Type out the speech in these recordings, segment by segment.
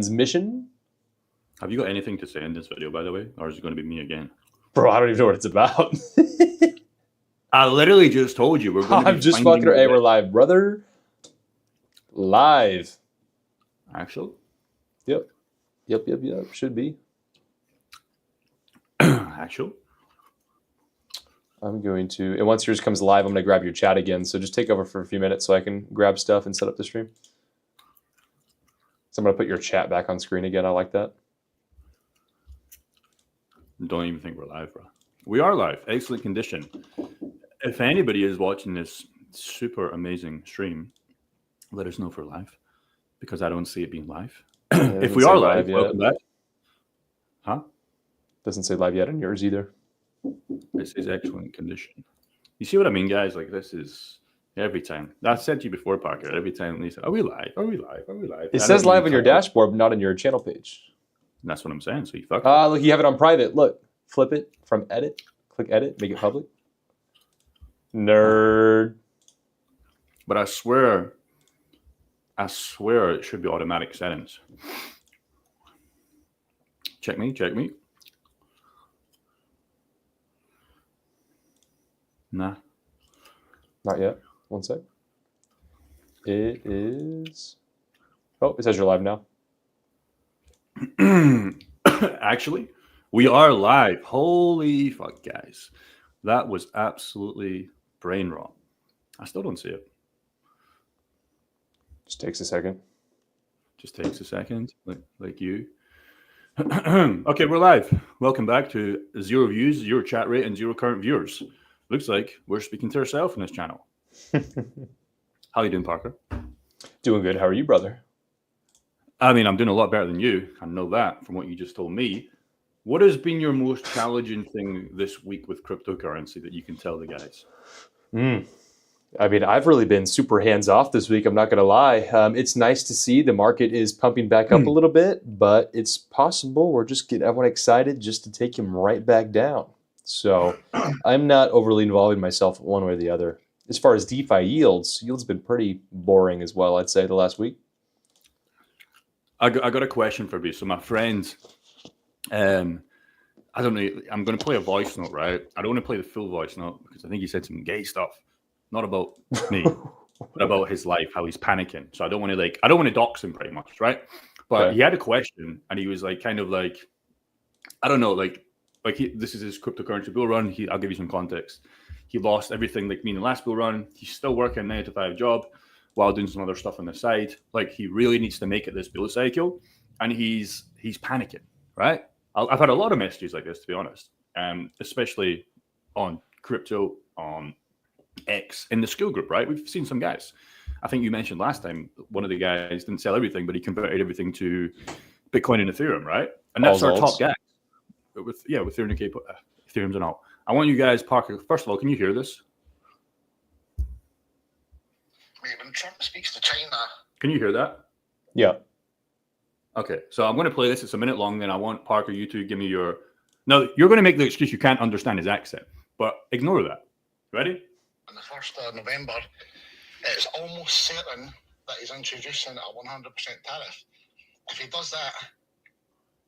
transmission. Have you got anything to say in this video, by the way? Or is it going to be me again? Bro, I don't even know what it's about. I literally just told you we're going to be I'm just fucking. Hey, we're live, brother. Live. Actually? Yep. Should be. Actually? I'm going to, and once yours comes live, I'm going to grab your chat again. So just take over for a few minutes so I can grab stuff and set up the stream. So I'm going to put your chat back on screen again. I like that. Don't even think we're live, bro. We are live. Excellent condition. If anybody is watching this super amazing stream, let us know if we're live, because I don't see it being live. If we are live, welcome back. Huh? Doesn't say live yet on yours either. This is excellent condition. You see what I mean, guys? Like, this is every time. I said to you before, Parker, every time they say, are we live? Are we live? Are we live? It says live on your dashboard, but not on your channel page. And that's what I'm saying. So you fuck. Look, you have it on private. Look, flip it from edit. Click edit, make it public. Nerd. But I swear it should be automatic settings. Check me. Nah. Not yet. One sec. It is. Oh, it says you're live now. Actually, we are live. Holy fuck, guys. That was absolutely brain wrong. I still don't see it. Just takes a second. Like you. Okay, we're live. Welcome back to 0 views, 0 chat rate, and 0 current viewers. Looks like we're speaking to ourselves in this channel. How you doing, Parker? Doing good. How are you, brother? I mean, I'm doing a lot better than you. I know that from what you just told me. What has been your most challenging thing this week with cryptocurrency that you can tell the guys? I mean, I've really been super hands-off this week. I'm not going to lie. It's nice to see the market is pumping back up a little bit, but it's possible we're just getting everyone excited just to take him right back down. So I'm not overly involving myself one way or the other. As far as DeFi yields been pretty boring as well, I'd say, the last week. I got a question for you. So my friend, I don't know, I'm going to play a voice note, right? I don't want to play the full voice note because I think he said some gay stuff. Not about me, but about his life, how he's panicking. So I don't want to dox him pretty much, right? But He had a question and he was like, kind of like, I don't know, this is his cryptocurrency bull run. I'll give you some context. He lost everything like me in the last bull run. He's still working a 9-to-5 job while doing some other stuff on the side. Like, he really needs to make it this bull cycle, and he's panicking, right? I've had a lot of messages like this, to be honest, especially on crypto, on X, in the school group, right? We've seen some guys. I think you mentioned last time one of the guys didn't sell everything, but he converted everything to Bitcoin and Ethereum, right? And that's our top guy. With 300k Ethereums and all. I want you guys, Parker, first of all, can you hear this? Wait, when Trump speaks to China. Can you hear that? Yeah. Okay, so I'm going to play this. It's a minute long, then I want Parker, you to give me your... No, you're going to make the excuse you can't understand his accent, but ignore that. Ready? On the 1st of November, it's almost certain that he's introducing a 100% tariff. If he does that,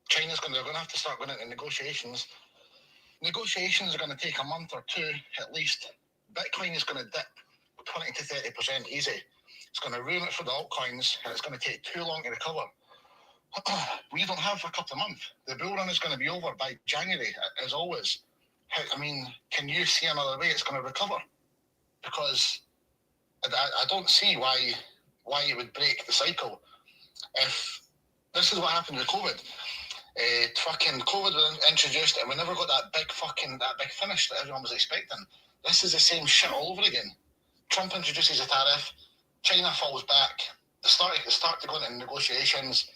they're going to have to start going into negotiations. Negotiations are going to take a month or two at least. Bitcoin is going to dip 20 to 30% easy. It's going to ruin it for the altcoins, and it's going to take too long to recover. We don't have a couple of months. The bull run is going to be over by January, as always. Can you see another way it's going to recover? Because I don't see why it would break the cycle. If this is what happened with COVID. Fucking COVID was introduced and we never got that big finish that everyone was expecting. This is the same shit all over again. Trump introduces a tariff, China falls back, they start to go into negotiations.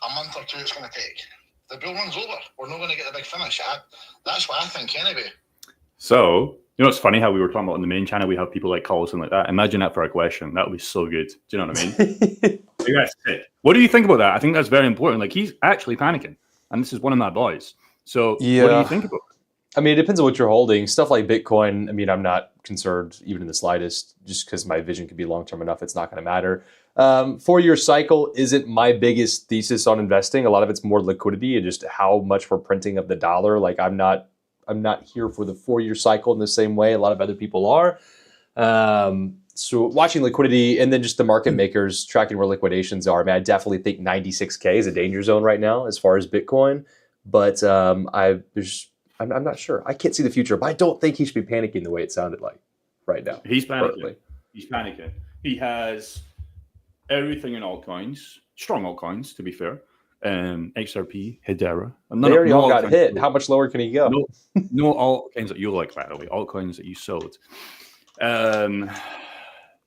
A month or two it's going to take. The bull run's over. We're not going to get the big finish. That's what I think anyway. So, you know, it's funny how we were talking about on the main channel, we have people like call us and like that. Imagine that for a question. That would be so good. Do you know what I mean? You guys, what do you think about that? I think that's very important. Like, he's actually panicking, and this is one of my boys. So, What do you think about it? I mean, it depends on what you're holding. Stuff like Bitcoin, I mean, I'm not concerned even in the slightest, just because my vision could be long-term enough. It's not going to matter. 4-year cycle isn't my biggest thesis on investing. A lot of it's more liquidity and just how much we're printing of the dollar. Like I'm not here for the 4-year cycle in the same way a lot of other people are. So watching liquidity and then just the market makers tracking where liquidations are. I mean, I definitely think 96K is a danger zone right now as far as Bitcoin. But I'm not sure. I can't see the future, but I don't think he should be panicking the way it sounded like right now. He's panicking. Currently. He's panicking. He has everything in altcoins, strong altcoins, to be fair. XRP, Hedera. They already all got hit. How much lower can he go? No altcoins that you like, by the way. Altcoins that you sold.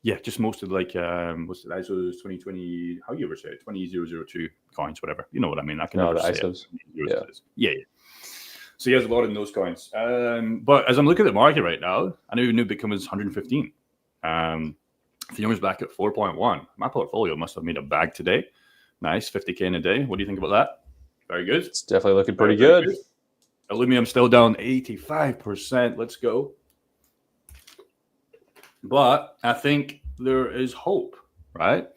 Yeah, just most of like what's the ISOs 2020? How you ever say it? 20002 coins, whatever. You know what I mean? I can never the say ISOs. It. Yeah. So he has a lot in those coins. But as I'm looking at the market right now, I knew Bitcoin was 115. Ethereum is back at 4.1. My portfolio must have made a bag today. Nice, 50K in a day. What do you think about that? Very good. It's definitely looking pretty good. Aluminum still down 85%. Let's go. But I think there is hope, right?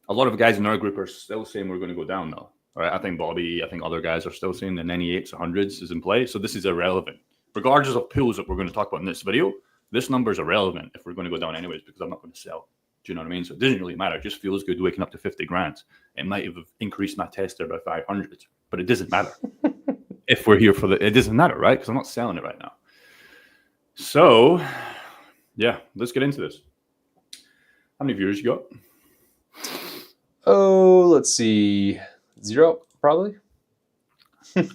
A lot of guys in our group are still saying we're going to go down now. Right? I think Bobby, I think other guys are still saying the 98s, 100s is in play. So this is irrelevant. Regardless of pools that we're going to talk about in this video, this number is irrelevant if we're going to go down anyways because I'm not going to sell. Do you know what I mean? So it doesn't really matter. It just feels good waking up to 50 grand. It might have increased my tester by 500, but it doesn't matter. If we're here for it doesn't matter, right? Because I'm not selling it right now. So, yeah, let's get into this. How many viewers you got? Oh, let's see. 0, probably. I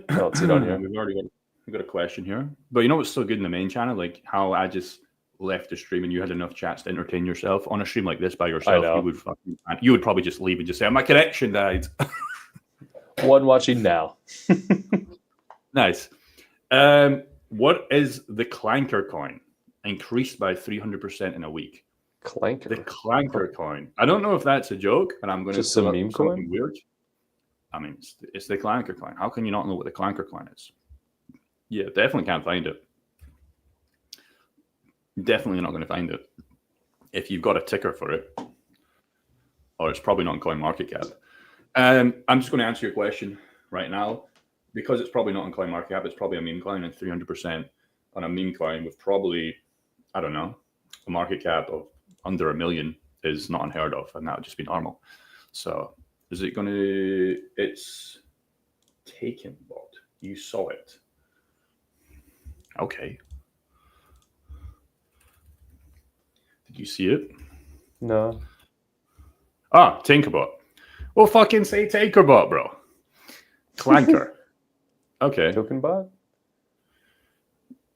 don't see it on here. We've got a question here. But you know what's so good in the main channel? Like how I just left the stream and you had enough chats to entertain yourself on a stream like this by yourself. You would probably just leave and just say, my connection died. One watching now. Nice. What is the Clanker coin? Increased by 300% in a week. Clanker. The Clanker coin. I don't know if that's a joke, and I'm going to just a meme coin. Weird. I mean, it's the Clanker coin. How can you not know what the Clanker coin is? Yeah, definitely can't find it. Definitely not going to find it. If you've got a ticker for it, or it's probably not in CoinMarketCap. I'm just going to answer your question right now. Because it's probably not in CoinMarketCap, it's probably a meme coin, and 300% on a meme coin with probably, I don't know, a market cap of under $1 million is not unheard of, and that would just be normal. So is it going to, it's taken bot. You saw it. Okay. Did you see it? No. Tinkerbot. Well, fucking say Tinkerbot, bro. Clanker. Okay. Token bot?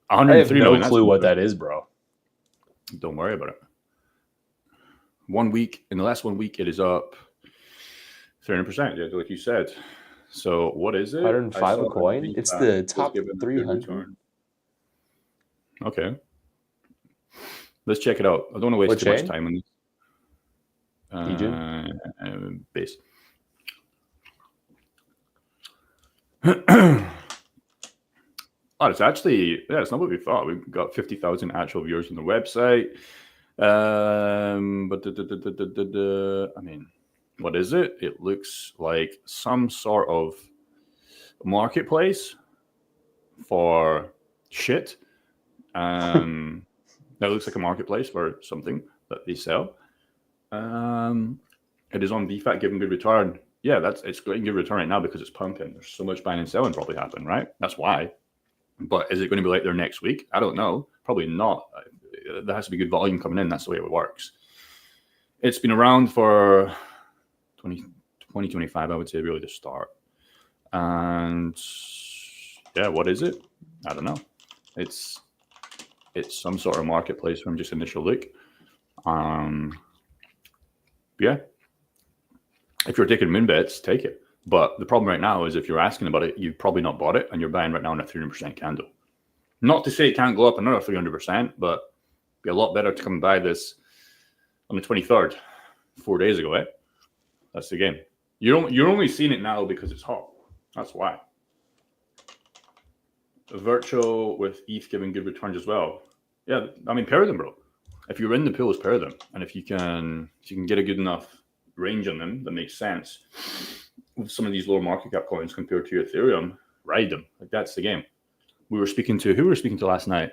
103 I have million. no clue what that is, bro. Don't worry about it. 1 week, in the last 1 week, it is up 300%, like you said. So what is it? 105 a coin? It's the top 300. Okay. Let's check it out. I don't want to waste too much time on this. Base. It's actually, it's not what we thought. We've got 50,000 actual viewers on the website. But I mean, what is it? It looks like some sort of marketplace for shit. That looks like a marketplace for something that they sell. It is on DeFi, giving good return. Yeah, it's getting good return right now because it's pumping. There's so much buying and selling probably happening, right? That's why. But is it going to be like there next week? I don't know. Probably not. There has to be good volume coming in. That's the way it works. It's been around for 2025, I would say, really to start. And yeah, what is it? I don't know. It's some sort of marketplace from just initial look. Yeah. If you're taking min bets, take it. But the problem right now is if you're asking about it, you've probably not bought it and you're buying right now on a 300% candle. Not to say it can't go up another 300%, but it'd be a lot better to come and buy this on the 23rd, 4 days ago, eh? That's the game. You're only seeing it now because it's hot. That's why. Virtual with ETH giving good returns as well. Yeah, I mean, pair them, bro. if you're in the pools, pair them, and if you can get a good enough range on them that makes sense with some of these lower market cap coins compared to your Ethereum, ride them. Like, that's the game. Who we were speaking to last night?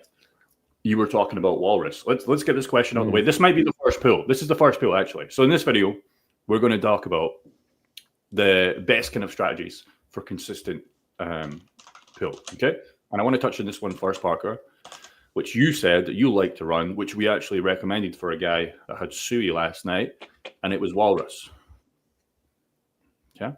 You were talking about Walrus. Let's get this question out of the way. This might be the first pool. This is the first pool, actually. So in this video, we're going to talk about the best kind of strategies for consistent pool. Okay, and I want to touch on this one first, Parker, which you said that you like to run, which we actually recommended for a guy that had Sui last night, and it was Walrus. Okay.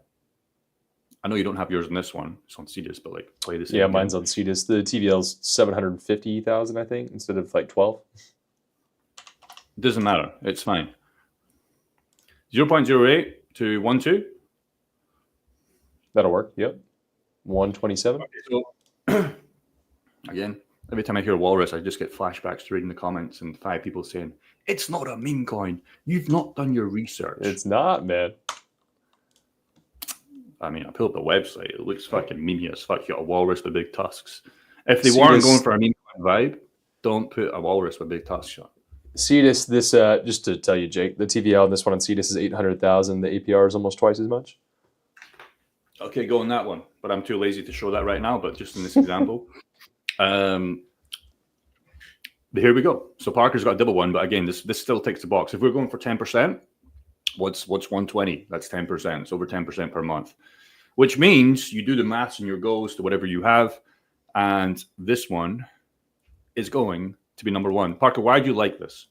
I know you don't have yours on this one. It's on CDIS, but like play this. Yeah, mine's on CDIS. The TVL's 750,000, I think, instead of like 12. Doesn't matter. It's fine. 0.08 to 1.2. That'll work. Yep. 127. Okay, so again, every time I hear Walrus, I just get flashbacks to reading the comments and 5 people saying, "It's not a meme coin. You've not done your research." It's not, man. I mean, I pulled up the website. It looks fucking memey as fuck. You got a walrus with big tusks. If they weren't going for a meme vibe, don't put a walrus with big tusks on. CDIS, this just to tell you, Jake, the TVL on this one on CDIS is 800,000. The APR is almost twice as much. Okay, go on that one. But I'm too lazy to show that right now. But just in this example, but here we go. So Parker's got a double one, but again, this still ticks the box. If we're going for 10%. What's 120? That's 10%. It's over 10% per month, which means you do the maths and your goals to whatever you have. And this one is going to be number one. Parker, why do you like this?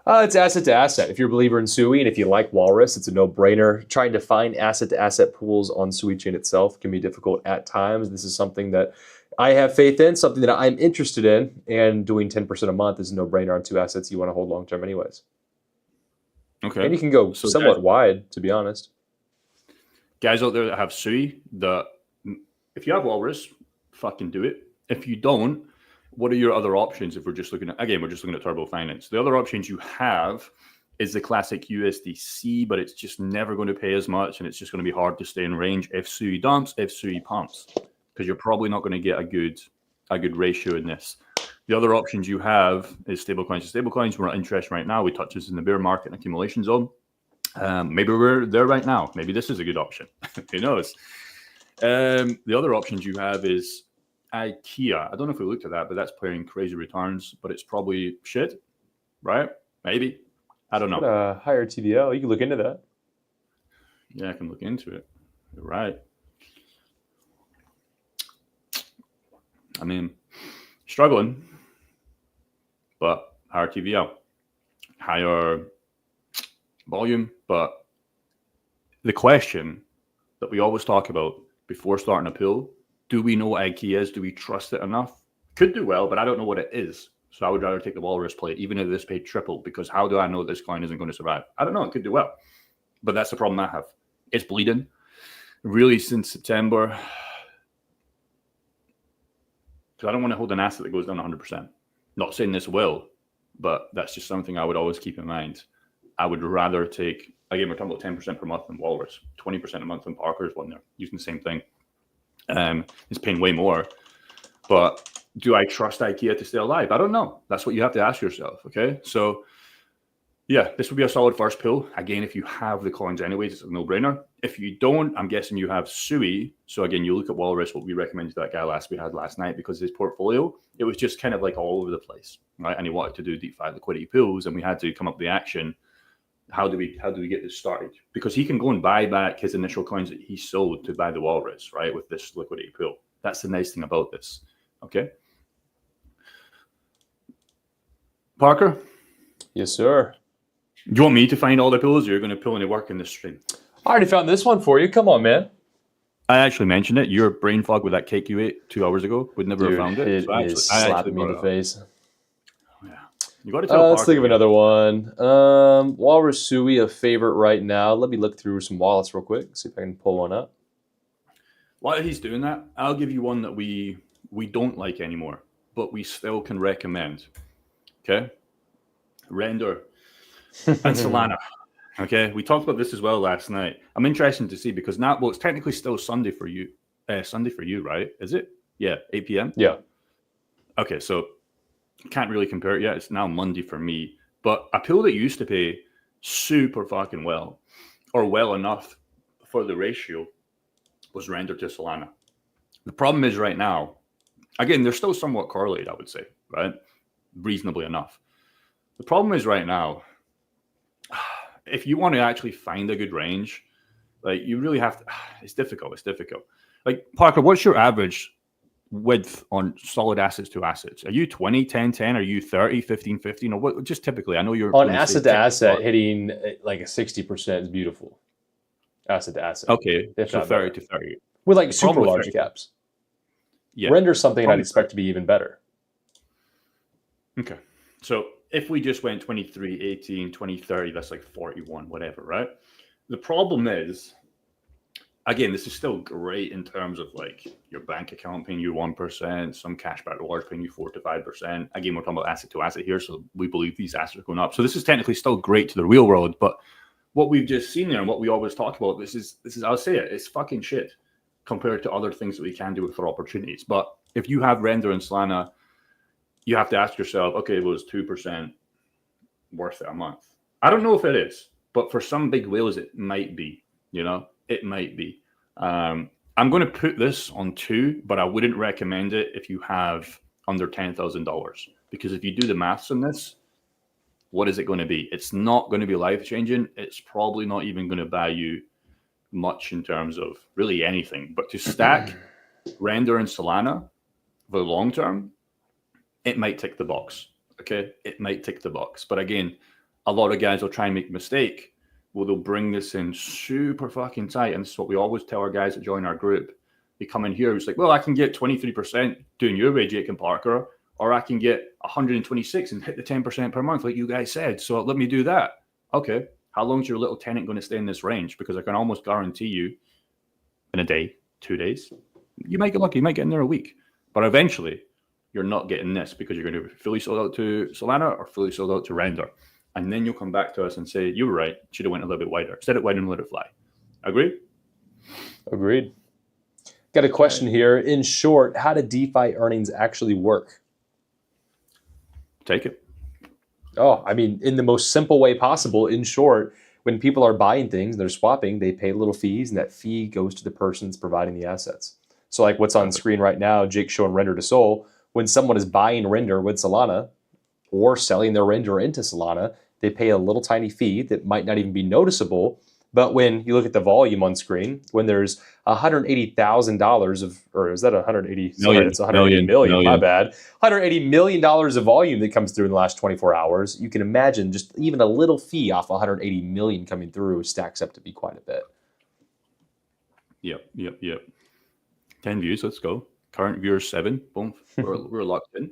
It's asset to asset. If you're a believer in Sui and if you like Walrus, it's a no-brainer. Trying to find asset to asset pools on Sui chain itself can be difficult at times. This is something that I have faith in, something that I'm interested in, and doing 10% a month is a no-brainer on 2 assets you want to hold long-term anyways. Okay. And you can go somewhat wide, to be honest. Guys out there that have Sui, if you have Walrus, fucking do it. If you don't, what are your other options if we're just looking at Turbo Finance? The other options you have is the classic USDC, but it's just never going to pay as much, and it's just going to be hard to stay in range if Sui dumps, if Sui pumps, because you're probably not going to get a good ratio in this. The other options you have is stablecoins. Stablecoins, we're not interested right now. We touch this in the bear market and accumulation zone. Maybe we're there right now. Maybe this is a good option. Who knows? The other options you have is IKEA. I don't know if we looked at that, but that's paying crazy returns, but it's probably shit, right? Maybe. I don't know. A higher TVL. You can look into that. Yeah, I can look into it. You're right. I mean, struggling. But higher TVL, higher volume. But the question that we always talk about before starting a pool, do we know what IKEA is? Do we trust it enough? Could do well, but I don't know what it is. So I would rather take the Walrus play, even if this paid triple, because how do I know this coin isn't going to survive? I don't know. It could do well. But that's the problem I have. It's bleeding. Really, since September. Because I don't want to hold an asset that goes down 100%. Not saying this will, but that's just something I would always keep in mind. I would rather take, again, we're talking about 10% per month in Walrus, 20% a month in Parker's one there, using the same thing. It's paying way more. But do I trust IKEA to stay alive? I don't know. That's what you have to ask yourself, okay? So, yeah, this would be a solid first pull. Again, if you have the coins anyways, it's a no-brainer. If you don't, I'm guessing you have Sui. So, again, you look at Walrus, what we recommended to that guy we had last night, because his portfolio, it was just kind of like all over the place, right? And he wanted to do DeFi liquidity pools, and we had to come up with the action. How do we get this started? Because he can go and buy back his initial coins that he sold to buy the Walrus, right, with this liquidity pool. That's the nice thing about this, okay? Parker? Yes, sir. Do you want me to find all the pools, or you're going to pull any work in this stream? I already found this one for you. Come on, man. I actually mentioned it. Your brain fog with that cake you ate 2 hours ago would never have found it. It So is slapping me in the face. Yeah. You got to tell Let's think of another one. Walrus Sui, a favorite right now. Let me look through some wallets real quick, see if I can pull one up. While he's doing that, I'll give you one that we don't like anymore, but we still can recommend. Okay? Render and Solana. Okay, we talked about this as well last night. I'm interested to see because now, well, it's technically still Sunday for you. Sunday for you, right? Is it? Yeah, 8 p.m. Yeah. Okay, so Can't really compare it yet. It's now Monday for me. But a pool that used to pay super fucking well, or well enough for the ratio, was Render to Solana. The problem is right now, again, they're still somewhat correlated, I would say, right? Reasonably enough. The problem is right now, if you want to actually find a good range, like you really have to, it's difficult. It's difficult. Like Parker, what's your average width on solid assets to assets? Are you 20, 10, 10? Are you 30, 15, 15? Or what? Just typically, I know you're on asset to asset, hitting like a 60% is beautiful. Asset to asset. Okay, so 30 to 30. With like super large caps. Yeah. Render's something I'd expect to be even better. Okay. So if we just went 23, 18, 20, 30, that's like 41, whatever, right? The problem is, again, this is still great in terms of like your bank account paying you 1%, some cashback rewards paying you 4 to 5%. Again, we're talking about asset to asset here, so we believe these assets are going up. So this is technically still great to the real world, but what we've just seen there and what we always talk about, this is I'll say it, it's fucking shit compared to other things that we can do with our opportunities. But if you have Render and Solana, you have to ask yourself, okay, was 2% worth it a month? I don't know if it is, but for some big whales, it might be, you know, it might be. I'm going to put this on 2, but I wouldn't recommend it if you have under $10,000, because if you do the maths on this, what is it going to be? It's not going to be life-changing. It's probably not even going to buy you much in terms of really anything. But to stack Render and Solana for the long term, it might tick the box. Okay, it might tick the box. But again, a lot of guys will try and make a mistake. Well, they'll bring this in super fucking tight. And this is what we always tell our guys that join our group. They come in here, it's like, well, I can get 23% doing your way, Jake and Parker, or I can get 126 and hit the 10% per month, like you guys said. So let me do that. Okay, how long is your little tenant going to stay in this range? Because I can almost guarantee you in a day, 2 days, you might get lucky, you might get in there a week. But eventually, you're not getting this because you're going to be fully sold out to Solana or fully sold out to Render. And then you'll come back to us and say, you were right, should have went a little bit wider. Set it wide and let it fly. Agreed? Agreed. Got a question here. In short, how do DeFi earnings actually work? Take it. Oh, I mean, in the most simple way possible. In short, when people are buying things, they're swapping, they pay little fees, and that fee goes to the person's providing the assets. So like what's on screen right now, Jake's showing Render to Sol. When someone is buying Render with Solana or selling their Render into Solana, they pay a little tiny fee that might not even be noticeable. But when you look at the volume on screen, when there's $180,000 of, or is that 180? Sorry, it's 180 million. My bad. $180 million of volume that comes through in the last 24 hours. You can imagine just even a little fee off 180 million coming through stacks up to be quite a bit. Yep. 10 views. Let's go. Current viewers 7. Boom. We're locked in.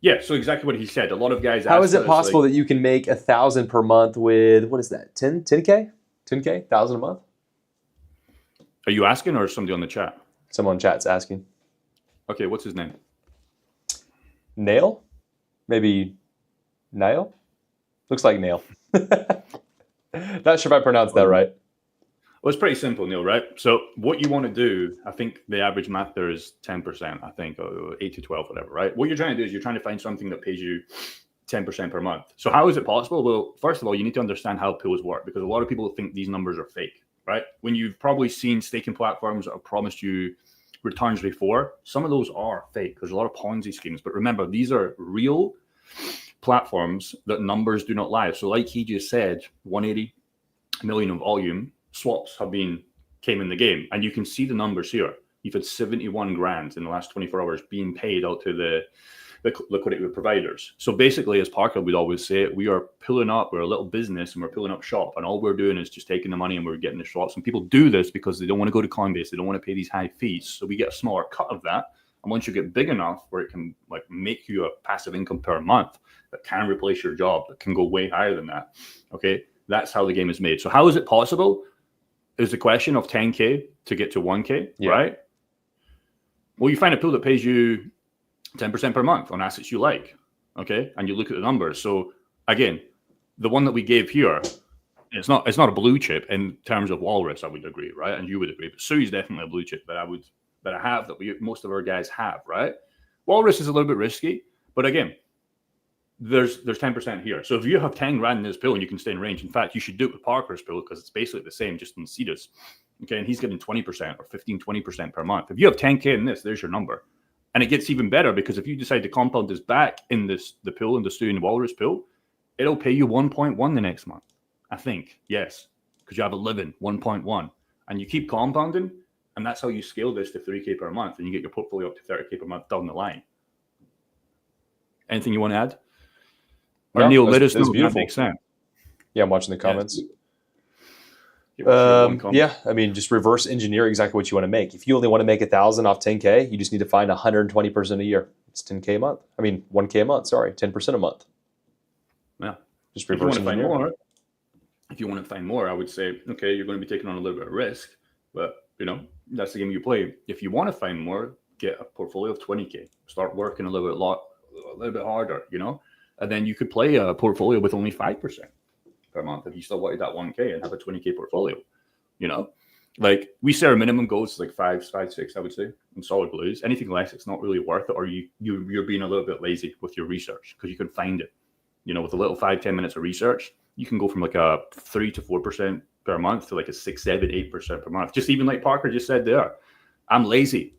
Yeah. So exactly what he said. A lot of guys. How is it possible that you can make 1,000 per month with, what is that? 10K? 10K? 1,000 a month? Are you asking or somebody on the chat? Someone in chat's asking. Okay, what's his name? Nail? Maybe Nail? Looks like Nail. Not sure if I pronounced that right. Well, it's pretty simple, Neil, right? So what you want to do, I think the average math there is 10%, I think, or 8 to 12, whatever, right? What you're trying to do is you're trying to find something that pays you 10% per month. So how is it possible? Well, first of all, you need to understand how pools work, because a lot of people think these numbers are fake, right? When you've probably seen staking platforms that have promised you returns before, some of those are fake. There's a lot of Ponzi schemes, but remember, these are real platforms that numbers do not lie. So like he just said, 180 million of volume, swaps came in the game, and you can see the numbers here. You've had 71 grand in the last 24 hours being paid out to the liquidity providers. So basically, as Parker would always say, we are pulling up, we're a little business and we're pulling up shop, and all we're doing is just taking the money and we're getting the swaps. And people do this because they don't want to go to Coinbase, they don't want to pay these high fees. So we get a smaller cut of that. And once you get big enough where it can like make you a passive income per month that can replace your job, that can go way higher than that. Okay, that's how the game is made. So how is it possible? Is the question of 10K to get to 1K, right? Well, you find a pool that pays you 10% per month on assets you like, okay? And you look at the numbers. So again, the one that we gave here, it's not a blue chip in terms of Walrus, I would agree, right? And you would agree. But Sui's definitely a blue chip that most of our guys have, right? Walrus is a little bit risky, but again, there's 10% here. So if you have 10 grand in this pool and you can stay in range, in fact, you should do it with Parker's pool because it's basically the same, just in Cetus. Okay, and he's getting 20% or 15, 20% per month. If you have 10K in this, there's your number. And it gets even better because if you decide to compound this back in the pool, in the Stu and Walrus pool, it'll pay you 1.1 the next month. I think, yes, because you have 1.1. And you keep compounding, and that's how you scale this to 3K per month, and you get your portfolio up to 30K per month down the line. Anything you want to add? Or No, Neil, let us know if that beautiful. makes sense. Yeah, I'm watching the comments. Yeah. Yeah, I mean, just reverse engineer exactly what you want to make. If you only want to make 1,000 off 10K, you just need to find 120% a year. It's 10K a month. I mean, 1K a month. Sorry, 10% a month. Yeah. Just reverse engineer. If you want to find more, I would say, okay, you're going to be taking on a little bit of risk, but that's the game you play. If you want to find more, get a portfolio of 20K. Start working a little bit harder, and then you could play a portfolio with only 5% per month if you still wanted that 1K and have a 20K portfolio. Like we say our minimum goals like 5, 6, I would say, in solid blues. Anything less, it's not really worth it, or you're being a little bit lazy with your research because you can find it. With a little 5-10 minutes of research, you can go from like a 3 to 4% per month to like a 6, 7, 8% per month. Just even like Parker just said there, I'm lazy.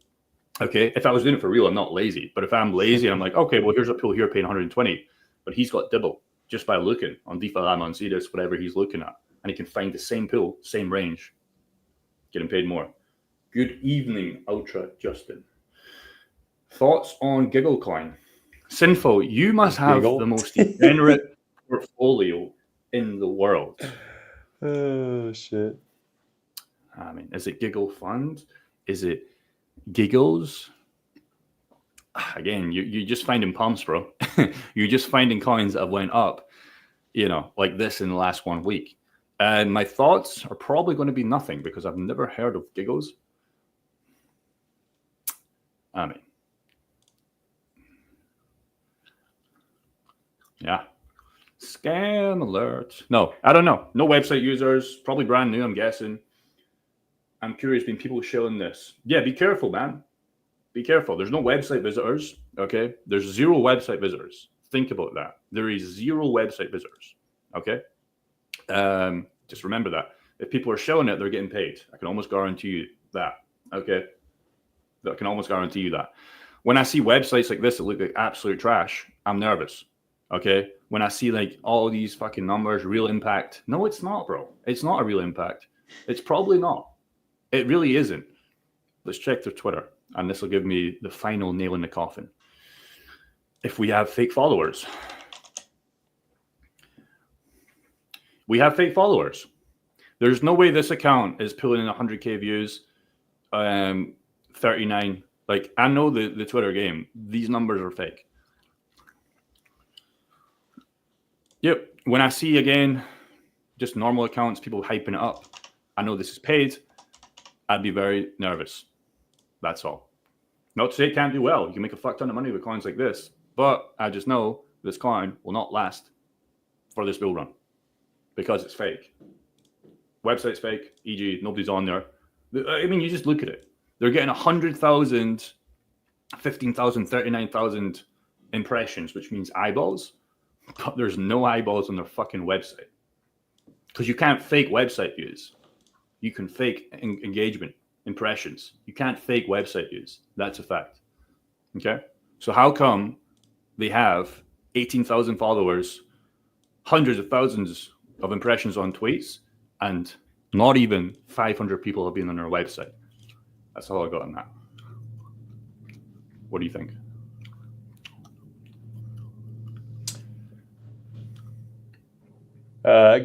Okay, if I was doing it for real, I'm not lazy. But if I'm lazy, I'm like, okay, well, here's a pool here paying 120, but he's got double just by looking on DeFi, on Cetus, whatever he's looking at, and he can find the same pool, same range, getting paid more. Good evening, Ultra Justin. Thoughts on Gigglecoin? Sinful, you must have the most degenerate portfolio in the world. Oh, shit. I mean, is it Giggle Fund? Is it Giggles? Again, you're just finding pumps, bro. You're just finding coins that went up, like this in the last 1 week. And my thoughts are probably going to be nothing because I've never heard of Giggles. I mean, yeah. Scam alert. No, I don't know. No website users. Probably brand new, I'm guessing. I'm curious, being people showing this. Yeah, be careful, man. Be careful. There's no website visitors, okay? There's 0 website visitors. Think about that. There is 0 website visitors, okay? Just remember that. If people are showing it, they're getting paid. I can almost guarantee you that, okay? I can almost guarantee you that. When I see websites like this that look like absolute trash, I'm nervous, okay? When I see like all these fucking numbers, real impact. No, it's not, bro. It's not a real impact. It's probably not. It really isn't. Let's check their Twitter, and this will give me the final nail in the coffin. If we have fake followers. We have fake followers. There's no way this account is pulling in 100K views, 39. Like, I know the Twitter game. These numbers are fake. Yep. When I see, again, just normal accounts, people hyping it up, I know this is paid. I'd be very nervous. That's all. Not to say it can't do well. You can make a fuck ton of money with coins like this. But I just know this coin will not last for this bull run because it's fake. Website's fake, e.g. nobody's on there. I mean, you just look at it. They're getting 100,000, 15,000, 39,000 impressions, which means eyeballs. But there's no eyeballs on their fucking website. Because you can't fake website views. You can fake engagement, impressions. You can't fake website views. That's a fact. Okay? So how come they have 18,000 followers, hundreds of thousands of impressions on tweets, and not even 500 people have been on their website? That's all I got on that. What do you think?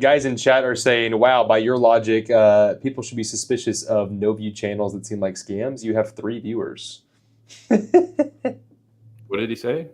Guys in chat are saying, wow, by your logic, people should be suspicious of no-view channels that seem like scams. You have 3 viewers. What did he say?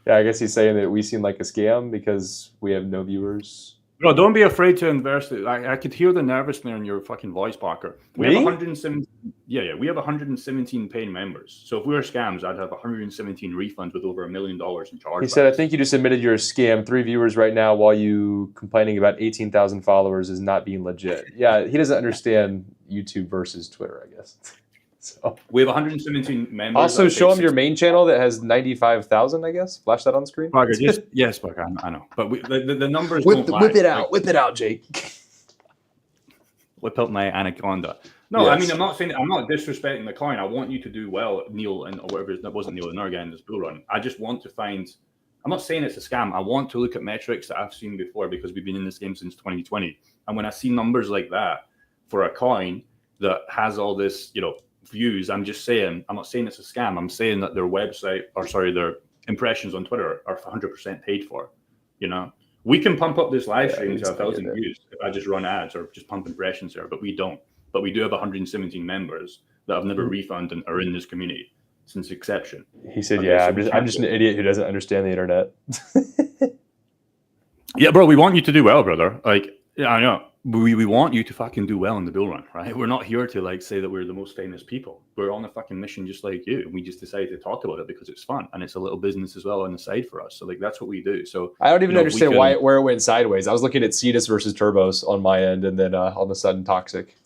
Yeah, I guess he's saying that we seem like a scam because we have no viewers. No, don't be afraid to invest. I could hear the nervousness in your fucking voice, Parker. We have 117. Yeah. We have 117 paying members. So if we were scams, I'd have 117 refunds with over $1 million in chargebacks. He said, I think you just admitted you're a scam. 3 viewers right now while you complaining about 18,000 followers is not being legit. Yeah, he doesn't understand YouTube versus Twitter, I guess. So We have 117 members. also show them your main channel that has 95,000. I guess flash that on screen. Parker, yes, Parker, I know, but the numbers whip, don't lie. Whip it out, whip it out, Jake. Whip out my anaconda. No, yes. I mean, I'm not disrespecting the coin. I want you to do well, Neil, and or whatever. That wasn't Neil, another guy in this bull run. I just want to find. I'm not saying it's a scam. I want to look at metrics that I've seen before because we've been in this game since 2020. And when I see numbers like that for a coin that has all this, views, I'm just saying. I'm not saying it's a scam. I'm saying that their website, their impressions on Twitter are 100% paid for. We can pump up this live stream to 1,000 views if I just run ads or just pump impressions there, but we don't. But we do have 117 members that have never refunded and are in this community since inception. He said, I'm just an idiot who doesn't understand the internet. Yeah, bro, we want you to do well, brother. Like, I know. We want you to fucking do well in the bull run, right? We're not here to say that we're the most famous people. We're on a fucking mission just like you. We just decided to talk about it because it's fun and it's a little business as well on the side for us. So that's what we do. So I don't even understand where it went sideways. I was looking at Cetus versus Turbos on my end, and then all of a sudden Toxic.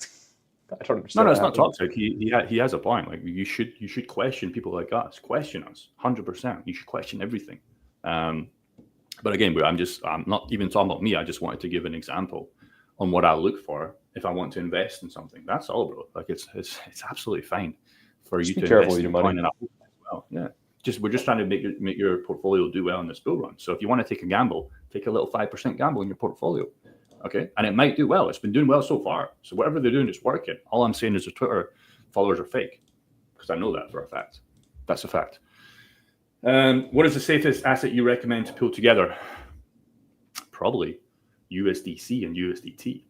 I don't understand. No, it's not toxic. He has a point. Like you should question people like us. Question us, 100%. You should question everything. But again, I'm not even talking about me. I just wanted to give an example on what I look for if I want to invest in something. That's all, bro. Like it's absolutely fine for you to invest in money. As well. Yeah. We're just trying to make your portfolio do well in this bull run. So if you want to take a gamble, take a little 5% gamble in your portfolio. Okay. And it might do well. It's been doing well so far. So whatever they're doing is working. All I'm saying is the Twitter followers are fake. Because I know that for a fact. That's a fact. What is the safest asset you recommend to pull together? Probably USDC and USDT.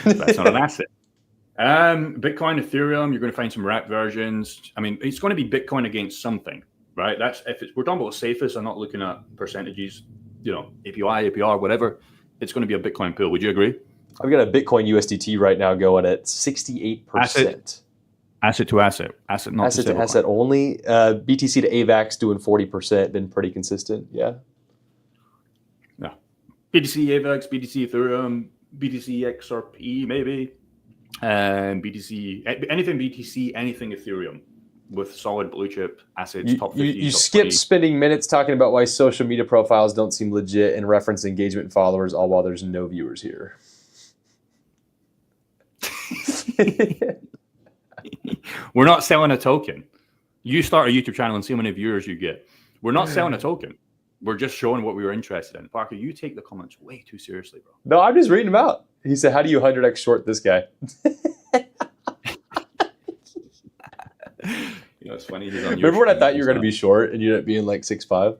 That's not an asset. Bitcoin, Ethereum, you're going to find some wrap versions. I mean, it's going to be Bitcoin against something, right? That's we're talking about safest. I'm not looking at percentages, APY, APR, whatever. It's going to be a Bitcoin pool. Would you agree? I've got a Bitcoin USDT right now going at 68%. Asset to asset, not asset to asset only. BTC to AVAX doing 40%, been pretty consistent. Yeah. BTC AVAX, BTC Ethereum, BTC XRP maybe, and BTC anything BTC, anything Ethereum with solid blue chip assets. Top 50. You skip spending minutes talking about why social media profiles don't seem legit and reference engagement and followers, all while there's no viewers here. We're not selling a token. You start a YouTube channel and see how many viewers you get. We're not selling a token. We're just showing what we were interested in. Parker, you take the comments way too seriously, bro. No, I'm just reading them out. He said, how do you 100x short this guy? It's funny. Remember when I thought you were going to be short and you ended up being like 6'5"?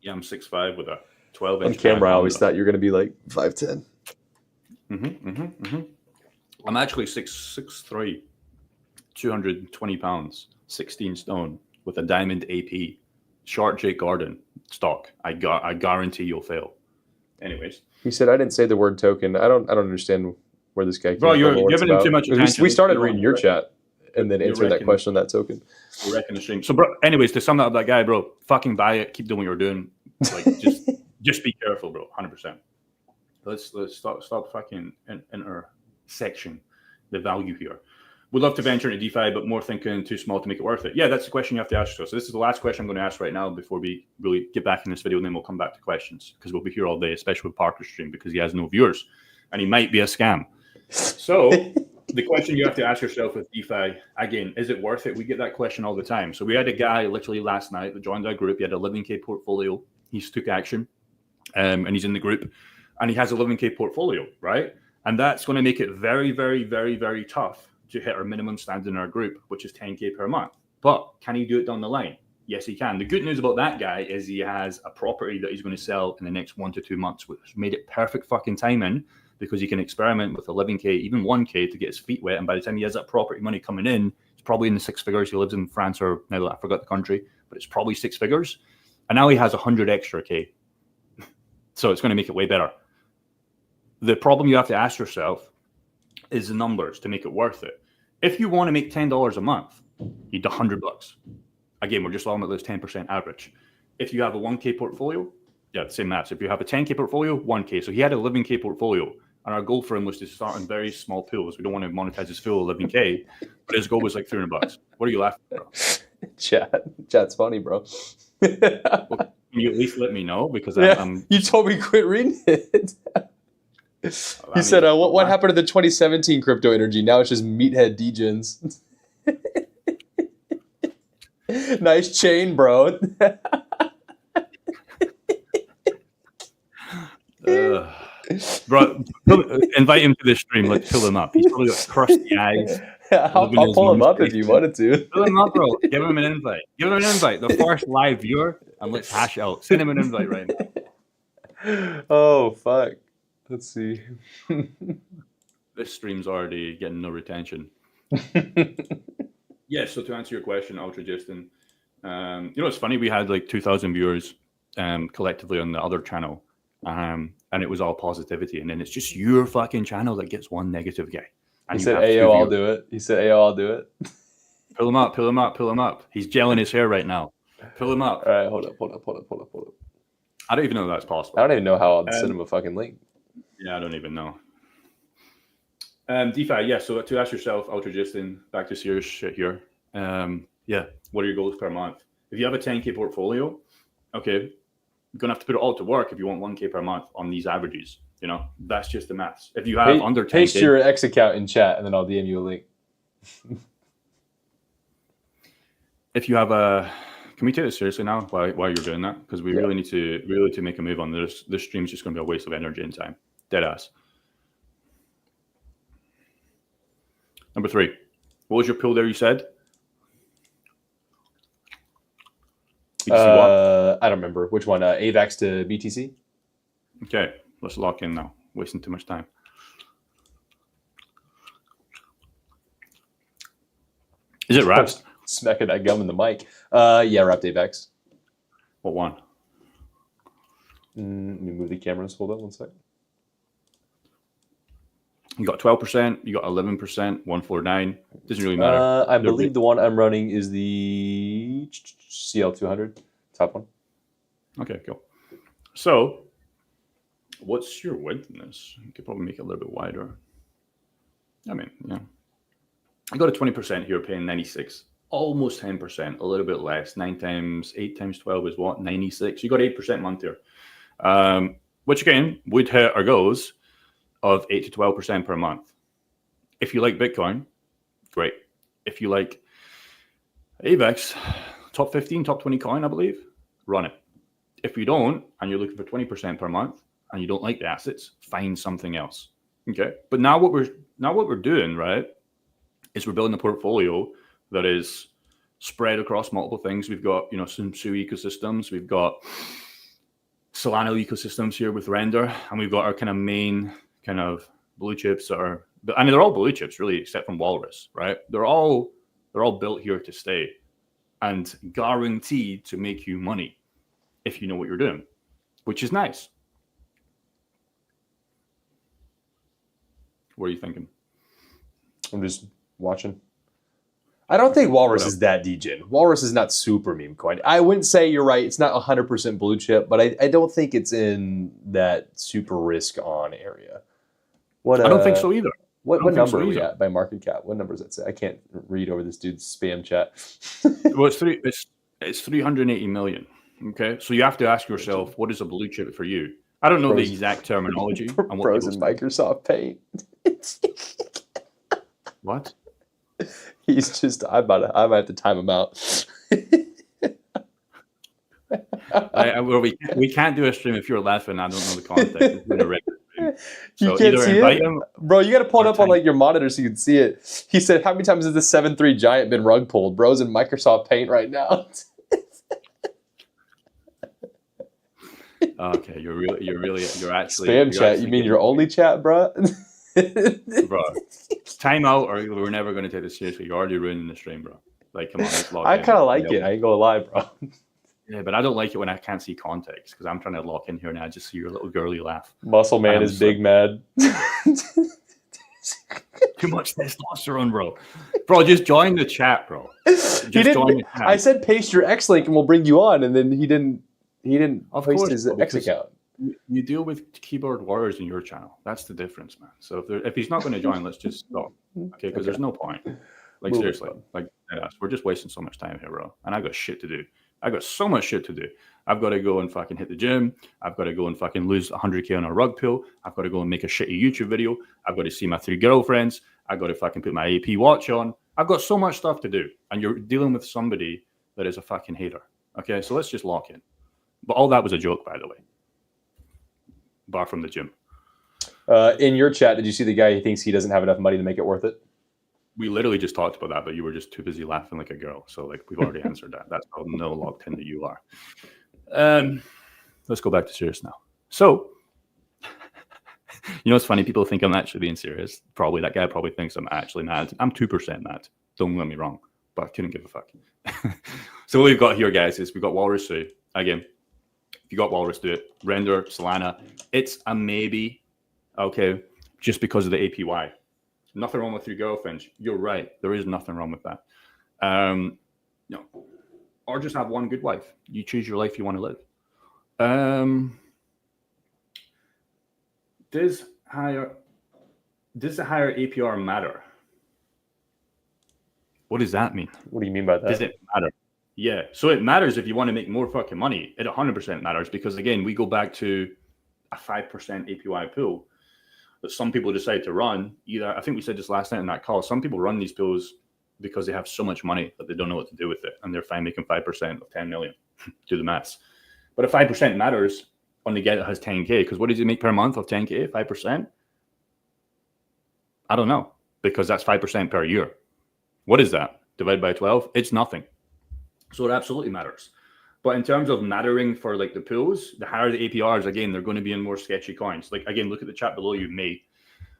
Yeah, I'm 6'5" with a 12-inch. On camera, I always thought you were going to be like 5'10". I'm actually 6'3", 220 pounds, 16 stone with a diamond AP. Short Jake Gordon stock. I guarantee you'll fail. Anyways, he said I didn't say the word token. I don't understand where this guy came from. Bro, you're giving him too much attention. We started reading your chat and then answered that question on that token. You're wrecking the stream. So, bro, anyways, to sum up that guy, bro, fucking buy it. Keep doing what you're doing. Like, just be careful, bro. 100%. Let's stop fucking intersection the value here. Would love to venture into DeFi, but more thinking too small to make it worth it. Yeah, that's the question you have to ask yourself. So this is the last question I'm going to ask right now before we really get back in this video, and then we'll come back to questions because we'll be here all day, especially with Parker's stream because he has no viewers and he might be a scam. So the question you have to ask yourself with DeFi, again, is it worth it? We get that question all the time. So we had a guy literally last night that joined our group. He had a 11K portfolio. He took action and he's in the group and he has a 11K portfolio, right? And that's going to make it very, very, very, very tough to hit our minimum standard in our group, which is 10K per month. But can he do it down the line? Yes, he can. The good news about that guy is he has a property that he's going to sell in the next 1 to 2 months, which made it perfect fucking timing because he can experiment with 11K, even 1K to get his feet wet. And by the time he has that property money coming in, it's probably in the 6 figures. He lives in France or now I forgot the country, but it's probably 6 figures. And now he has 100 extra K. So it's going to make it way better. The problem you have to ask yourself is the numbers to make it worth it. If you want to make $10 a month, you need $100. Again, we're just talking about this 10% average. If you have a 1K portfolio, yeah, same maths. If you have a 10K portfolio, 1K. So he had a 11K portfolio. and our goal for him was to start in very small pools. We don't want to monetize his full 11K, but his goal was like $300. What are you laughing at, bro? Chat's funny, bro. Well, can you at least let me know? Because I'm you told me quit reading it. You said, what happened to the 2017 crypto energy? Now it's just meathead degens. Nice chain, bro. Bro, invite him to the stream. Let's pull him up. He's probably got crusty eyes. I'll pull him up if you wanted to. Pull him up, bro. Give him an invite. Give him an invite. The first live viewer, and let's hash out. Send him an invite right now. Oh, fuck. Let's see. This stream's already getting no retention. Yeah, so to answer your question, Ultra Justin, it's funny, we had like 2,000 viewers collectively on the other channel, and it was all positivity, and then it's just your fucking channel that gets one negative guy. And he said, Ayo, I'll do it. He said, Ayo, I'll do it. Pull him up, pull him up, pull him up. He's gelling his hair right now. Pull him up. All right, hold up. I don't even know if that's possible. I don't even know how I'll send him a fucking link. Yeah, I don't even know. DeFi, yeah. So to ask yourself, Ultra Justin, back to serious shit here. Yeah, what are your goals per month? If you have a 10K portfolio, okay, you're gonna have to put it all to work if you want 1K per month on these averages. That's just the maths. If you have under 10K, paste your X account in chat, and then I'll DM you a link. If you have can we take this seriously now? While you're doing that, because we really need to make a move on this. This stream's just gonna be a waste of energy and time. Dead ass. Number 3. What was your pool there? You said. I don't remember which one. AVAX to BTC. Okay, let's lock in now. Wasting too much time. Is it wrapped? Smacking that gum in the mic. Yeah, wrapped AVAX. What one? Let me move the cameras. Hold on one second. You got 12%. You got 11%. 149. Doesn't really matter. I believe the one I'm running is the CL200 top one. Okay, cool. So, what's your width in this? You could probably make it a little bit wider. I mean, yeah. I got a 20% here, paying 96. Almost 10%, a little bit less. 8 times 12 is what? 96. You got 8% a month here. Which again would hit our goals of 8 to 12% per month. If you like Bitcoin, great. If you like AVAX, top 15, top 20 coin, I believe, run it. If you don't, and you're looking for 20% per month, and you don't like the assets, find something else. Okay. But now what we're doing, right, is we're building a portfolio that is spread across multiple things. We've got, some SUI ecosystems. We've got Solana ecosystems here with Render, and we've got our kind of main kind of blue chips they're all blue chips really, except from Walrus, right? They're all built here to stay and guaranteed to make you money if you know what you're doing, which is nice. What are you thinking? I'm just watching. I don't think Walrus is that degen. Walrus is not super meme coin. I wouldn't say you're right. It's not 100% blue chip, but I don't think it's in that super risk on area. I don't think so either. What number are we at by market cap? What number does that say? I can't read over this dude's spam chat. Well, it's 380 million. Okay, so you have to ask yourself, what is a blue chip for you? I don't know the exact terminology. Frozen Microsoft Paint. What? He's just. I might have to time him out. We can't do a stream if you're laughing. I don't know the context. It's been a regular stream. So you can't see it, bro. You got to pull it up on like your monitor so you can see it. He said, "How many times has the 7.3 giant been rug pulled? Bro's in Microsoft Paint right now." Okay, you're actually spam chat. You mean your only chat, bro? Bro, time out, or we're never going to take this seriously. You're already ruining the stream, bro. Like, come on, I kind of like it. I ain't gonna lie, bro. Yeah, but I don't like it when I can't see context because I'm trying to lock in here and I just see your little girly laugh. Muscle man is big mad. Too much testosterone, bro. Bro, just join the chat, bro. Just join the chat. I said paste your X link and we'll bring you on, and then he didn't paste his X account. You deal with keyboard warriors in your channel. That's the difference, man. So if he's not going to join, let's just stop. Okay, because there's no point. Like, seriously, like, we're just wasting so much time here, bro. And I got shit to do. I got so much shit to do. I've got to go and fucking hit the gym. I've got to go and fucking lose 100K on a rug pull. I've got to go and make a shitty YouTube video. I've got to see my 3 girlfriends. I've got to fucking put my AP watch on. I've got so much stuff to do. And you're dealing with somebody that is a fucking hater. Okay, so let's just lock in. But all that was a joke, by the way. Bar from the gym. In your chat, did you see the guy who thinks he doesn't have enough money to make it worth it? We literally just talked about that, but you were just too busy laughing like a girl. So, like, we've already answered that. That's how no locked in that you are. Let's go back to serious now. So, you know, it's funny. People think I'm actually being serious. Probably that guy probably thinks I'm actually mad. I'm 2% mad. Don't get me wrong, but I couldn't give a fuck. So what we've got here, guys, is we've got Walrus 2. Again, if you got Walrus, do it. Render, Solana. It's a maybe, okay, just because of the APY. Nothing wrong with your girlfriends. You're right. There is nothing wrong with that. No. Or just have one good life. You choose your life you want to live. Does the higher APR matter? What does that mean? What do you mean by that? Does it matter? Yeah. So it matters if you want to make more fucking money. It 100% matters because, again, we go back to a 5% APY pool that some people decide to run. Either, I think we said this last night in that call, some people run these pools because they have so much money that they don't know what to do with it. And they're fine making 5% of 10 million. Do the maths. But if 5% matters on the guy that has 10K, because what does he make per month of 10K? 5%? I don't know, because that's 5% per year. What is that? Divided by 12? It's nothing. So it absolutely matters. But in terms of mattering for like the pools, the higher the APRs, again, they're going to be in more sketchy coins. Like, again, look at the chat below you made.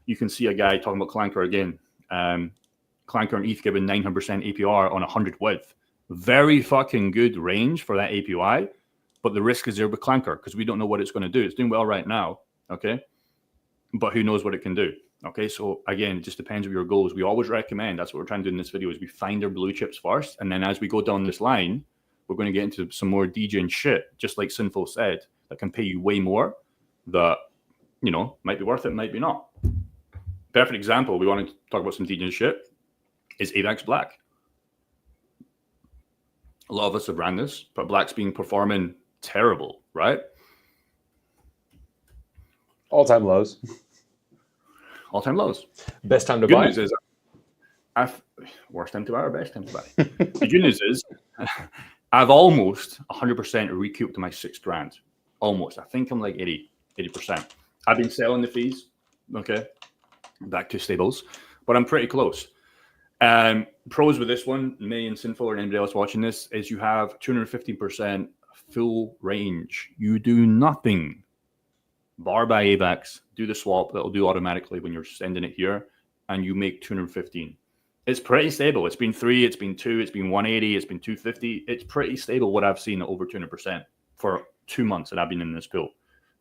You can see a guy talking about Clanker again. Clanker and ETH giving 900% APR on 100 width. Very fucking good range for that APY. But the risk is there with Clanker because we don't know what it's going to do. It's doing well right now, okay? But who knows what it can do, okay? So, again, it just depends on your goals. We always recommend, that's what we're trying to do in this video, is we find our blue chips first. And then as we go down this line, we're going to get into some more DJing shit, just like Sinful said, that can pay you way more that, you know, might be worth it, might be not. Perfect example, we want to talk about some DJing shit, is AVAX Black. A lot of us have ran this, but Black's been performing terrible, right? All-time lows. All-time lows. Best time to Good buy. News is, worst time to buy or best time to buy? The good news is, I've almost 100% recouped my $6,000. Almost. I think I'm like 80%. I've been selling the fees, okay, back to stables, but I'm pretty close. Pros with this one, me and Sinful or anybody else watching this, is you have 250% full range. You do nothing. Bar by AVAX, do the swap. That'll do automatically when you're sending it here, and you make 215. It's pretty stable. It's been 3, it's been 2, it's been 180, it's been 250. It's pretty stable what I've seen at over 200% for 2 months that I've been in this pool,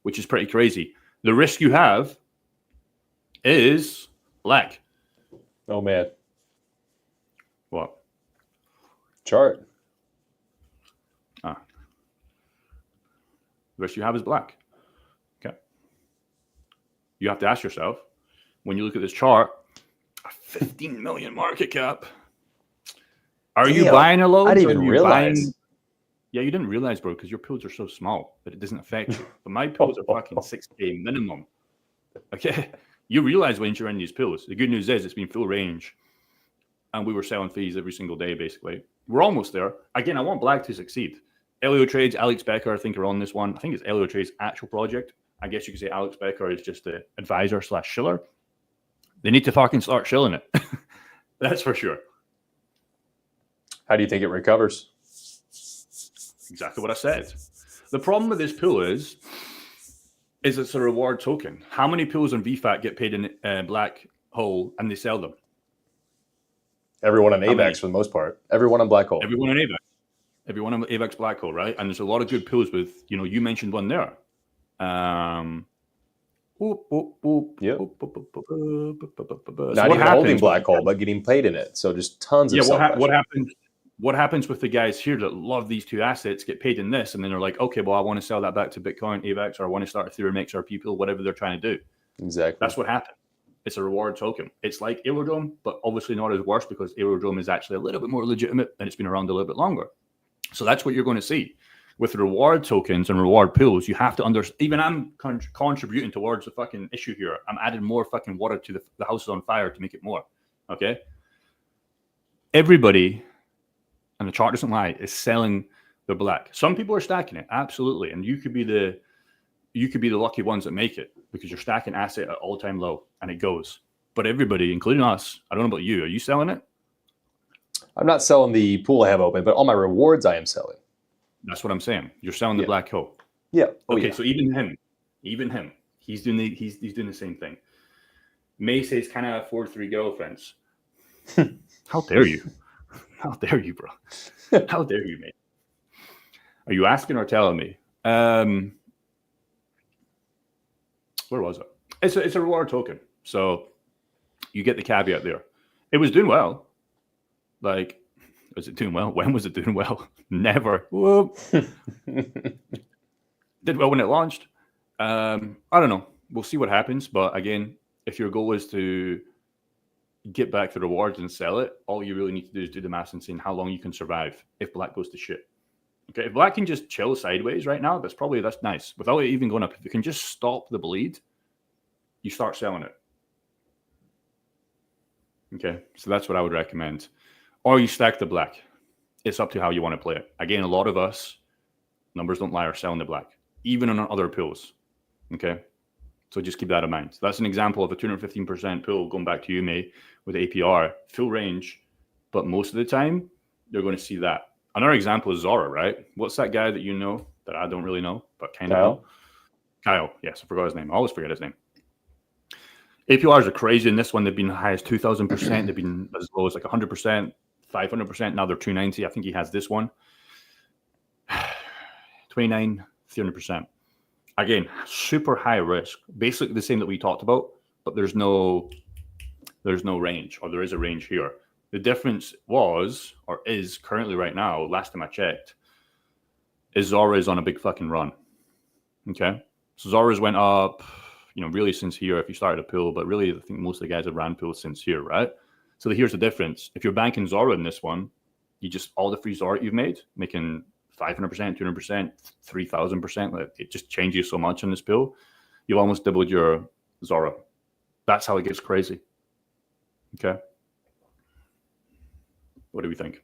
which is pretty crazy. The risk you have is lag. Oh, man. What? Chart. The risk you have is black. Okay. You have to ask yourself, when you look at this chart, a 15 million market cap. Are you buying a load? I didn't even realize. Yeah, you didn't realize, bro, because your pools are so small that it doesn't affect you. But my pools are fucking 6K minimum. Okay? You realize when you're in these pools. The good news is it's been full range. And we were selling fees every single day, basically. We're almost there. Again, I want Black to succeed. Elio Trades, Alex Becker, I think, are on this one. I think it's Elio Trades' actual project. I guess you could say Alex Becker is just the advisor / shiller. They need to fucking start shilling it. That's for sure. How do you think it recovers? Exactly what I said. The problem with this pool is it's a reward token. How many pools on VFAT get paid in Black Hole and they sell them? Everyone on AVAX for the most part. Everyone on Black Hole. Everyone on AVAX. Everyone on AVAX Black Hole, right? And there's a lot of good pools with, you know, you mentioned one there. Yep. So not even holding Black Hole, but getting paid in it. So just tons of what happened? what happens with the guys here that love these two assets, get paid in this, and then they're like, okay, well, I want to sell that back to Bitcoin, AVAX, or I want to start Ethereum XRP pool, whatever they're trying to do. Exactly. That's what happened. It's a reward token. It's like Aerodrome, but obviously not as worse because Aerodrome is actually a little bit more legitimate and it's been around a little bit longer. So that's what you're going to see. With reward tokens and reward pools, you have to understand. Even I'm contributing towards the fucking issue here. I'm adding more fucking water to the house is on fire to make it more. Okay? Everybody, and the chart doesn't lie, is selling the black. Some people are stacking it, absolutely, and you could be the lucky ones that make it because you're stacking asset at all-time low and it goes. But everybody, including us, I don't know about you, are you selling it? I'm not selling the pool I have open, but all my rewards I am selling. That's what I'm saying. You're selling the black hole. Yeah. Okay, so even him, he's doing the same thing. May says, "Can I afford 3 girlfriends?" How dare you? How dare you, bro? How dare you, mate? Are you asking or telling me? Where was it? It's a reward token, so you get the caveat there. It was doing well. Like, was it doing well? When was it doing well? Never. Whoop. Did well when it launched. I don't know. We'll see what happens. But again, if your goal is to get back the rewards and sell it, all you really need to do is do the math and see how long you can survive if black goes to shit. Okay, if black can just chill sideways right now, that's nice. Without it even going up, if you can just stop the bleed, you start selling it. Okay, so that's what I would recommend. Or you stack the black. It's up to how you want to play it. Again, a lot of us, numbers don't lie, are selling the black, even on other pools. Okay, so just keep that in mind. So that's an example of a 215% pool, going back to you, May, with APR, full range, but most of the time, you're going to see that. Another example is Zora, right? What's that guy that you know that I don't really know, but kind of know? Kyle. Yes, I forgot his name. I always forget his name. APRs are crazy in this one. They've been as high as 2,000%. They've been as low as like 100%, 500%. Now they're 290. I think he has this one. 29, 300%. Again, super high risk. Basically the same that we talked about, but there's no range, or there is a range here. The difference was, or is currently right now, last time I checked, is Zora is on a big fucking run. Okay? So Zora's went up, really since here, if you started a pool, but really I think most of the guys have ran pools since here, right? So here's the difference. If you're banking Zora in this one, you just, all the free Zora you've made, making 500%, 200%, 3,000%, it just changes so much in this pool. You've almost doubled your Zora. That's how it gets crazy. Okay? What do we think?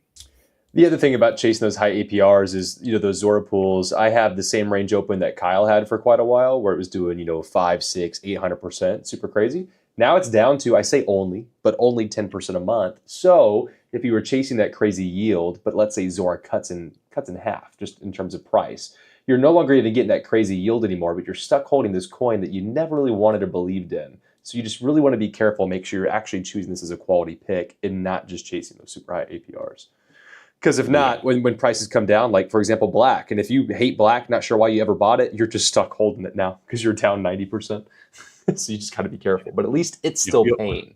The other thing about chasing those high APRs is, those Zora pools. I have the same range open that Kyle had for quite a while, where it was doing, 5, 6, 800%, super crazy. Now it's down to, I say only 10% a month. So if you were chasing that crazy yield, but let's say Zora cuts in half, just in terms of price, you're no longer even getting that crazy yield anymore, but you're stuck holding this coin that you never really wanted or believed in. So you just really want to be careful, make sure you're actually choosing this as a quality pick and not just chasing those super high APRs. Because if not, when prices come down, like for example, black, and if you hate black, not sure why you ever bought it, you're just stuck holding it now because you're down 90%. So you just got to be careful. But at least it's still paying.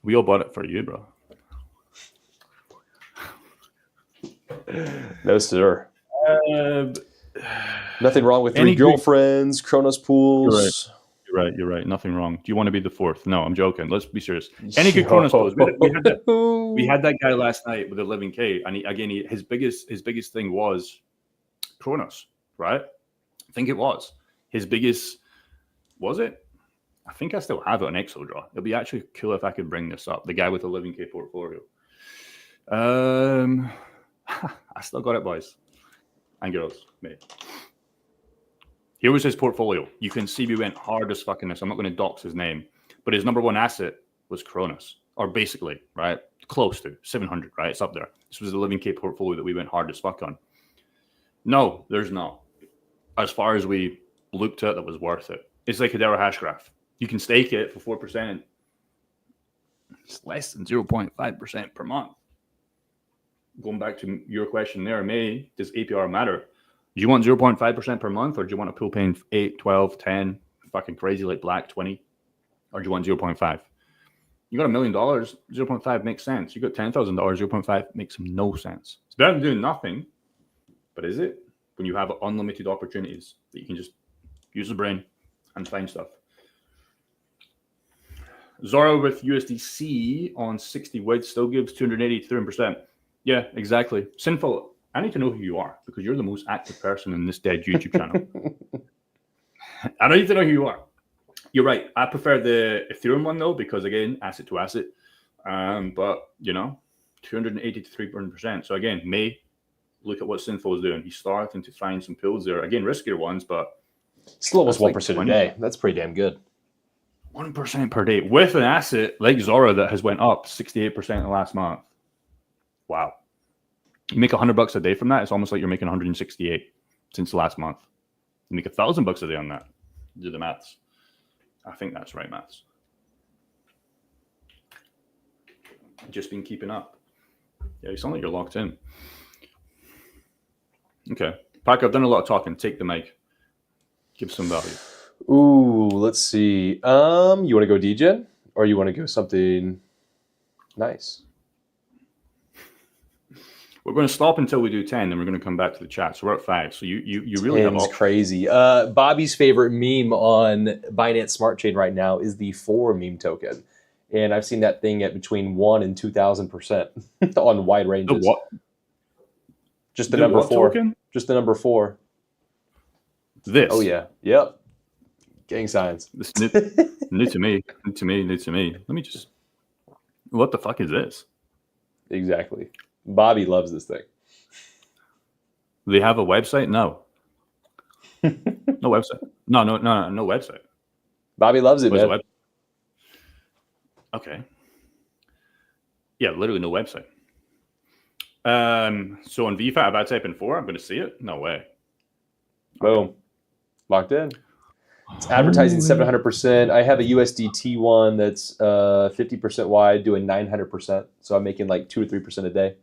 We all bought it for you, bro. No, sir. Nothing wrong with 3 girlfriends, Kronos pools. You're right. Nothing wrong. Do you want to be the 4th? No, I'm joking. Let's be serious. Any good Kronos pools? We had that guy last night with 11K, and his biggest thing was Kronos, right? I think it was his biggest. Was it? I think I still have it on Exodraw. It'd be actually cool if I could bring this up. The guy with the 11K portfolio. I still got it, boys and girls, mate. Here was his portfolio. You can see we went hard as fucking this. I'm not going to dox his name, but his number one asset was Kronos, or basically, right? Close to 700, right? It's up there. This was the 11K portfolio that we went hard as fuck on. No, there's not. As far as we looked at, that was worth it. It's like Hedera Hashgraph. You can stake it for 4%. It's less than 0.5% per month. Going back to your question there, May, does APR matter? Do you want 0.5% per month, or do you want a pool paying 8, 12, 10, fucking crazy like black, 20? Or do you want 0.5? You got $1 million, 0.5 makes sense. You got $10,000, 0.5 makes no sense. It's better than doing nothing, but is it? When you have unlimited opportunities that you can just use the brain and find stuff. Zora with USDC on 60 WID still gives 283%. Yeah, exactly. Sinful, I need to know who you are because you're the most active person in this dead YouTube channel. I need to know who you are. You're right. I prefer the Ethereum one though, because again, asset to asset. But you know, 283%. So again, May, look at what Sinful is doing. He's starting to find some pools there. Again, riskier ones, but still almost 1% a day. That's pretty damn good. 1% per day with an asset like Zora that has went up 68% in the last month. Wow. You make $100 a day from that. It's almost like you're making 168 since the last month. You make $1,000 a day on that. Do the maths. I think that's right maths. Just been keeping up. Yeah, you sound like you're locked in. Okay. Parker, I've done a lot of talking. Take the mic. Give some value. Ooh, let's see. You want to go degen or you want to go something nice? We're going to stop until we do 10, then we're going to come back to the chat. So we're at 5. So you really have options. Crazy. Bobby's favorite meme on Binance Smart Chain right now is the 4 meme token. And I've seen that thing at between 1 and 2,000% on wide ranges. The what? Just the number 4. Token? Just the number 4. This? Oh, yeah. Yep. Gang signs. This new to me. New to me. Let me just... What the fuck is this? Exactly. Bobby loves this thing. Do they have a website? No. No website. No website. Bobby loves it, man. Okay. Yeah, literally no website. So on VFAT, if I type in 4, I'm going to see it? No way. Boom. Locked in. It's advertising 700%. I have a USDT one that's 50% wide, doing 900%. So I'm making like 2 or 3% a day.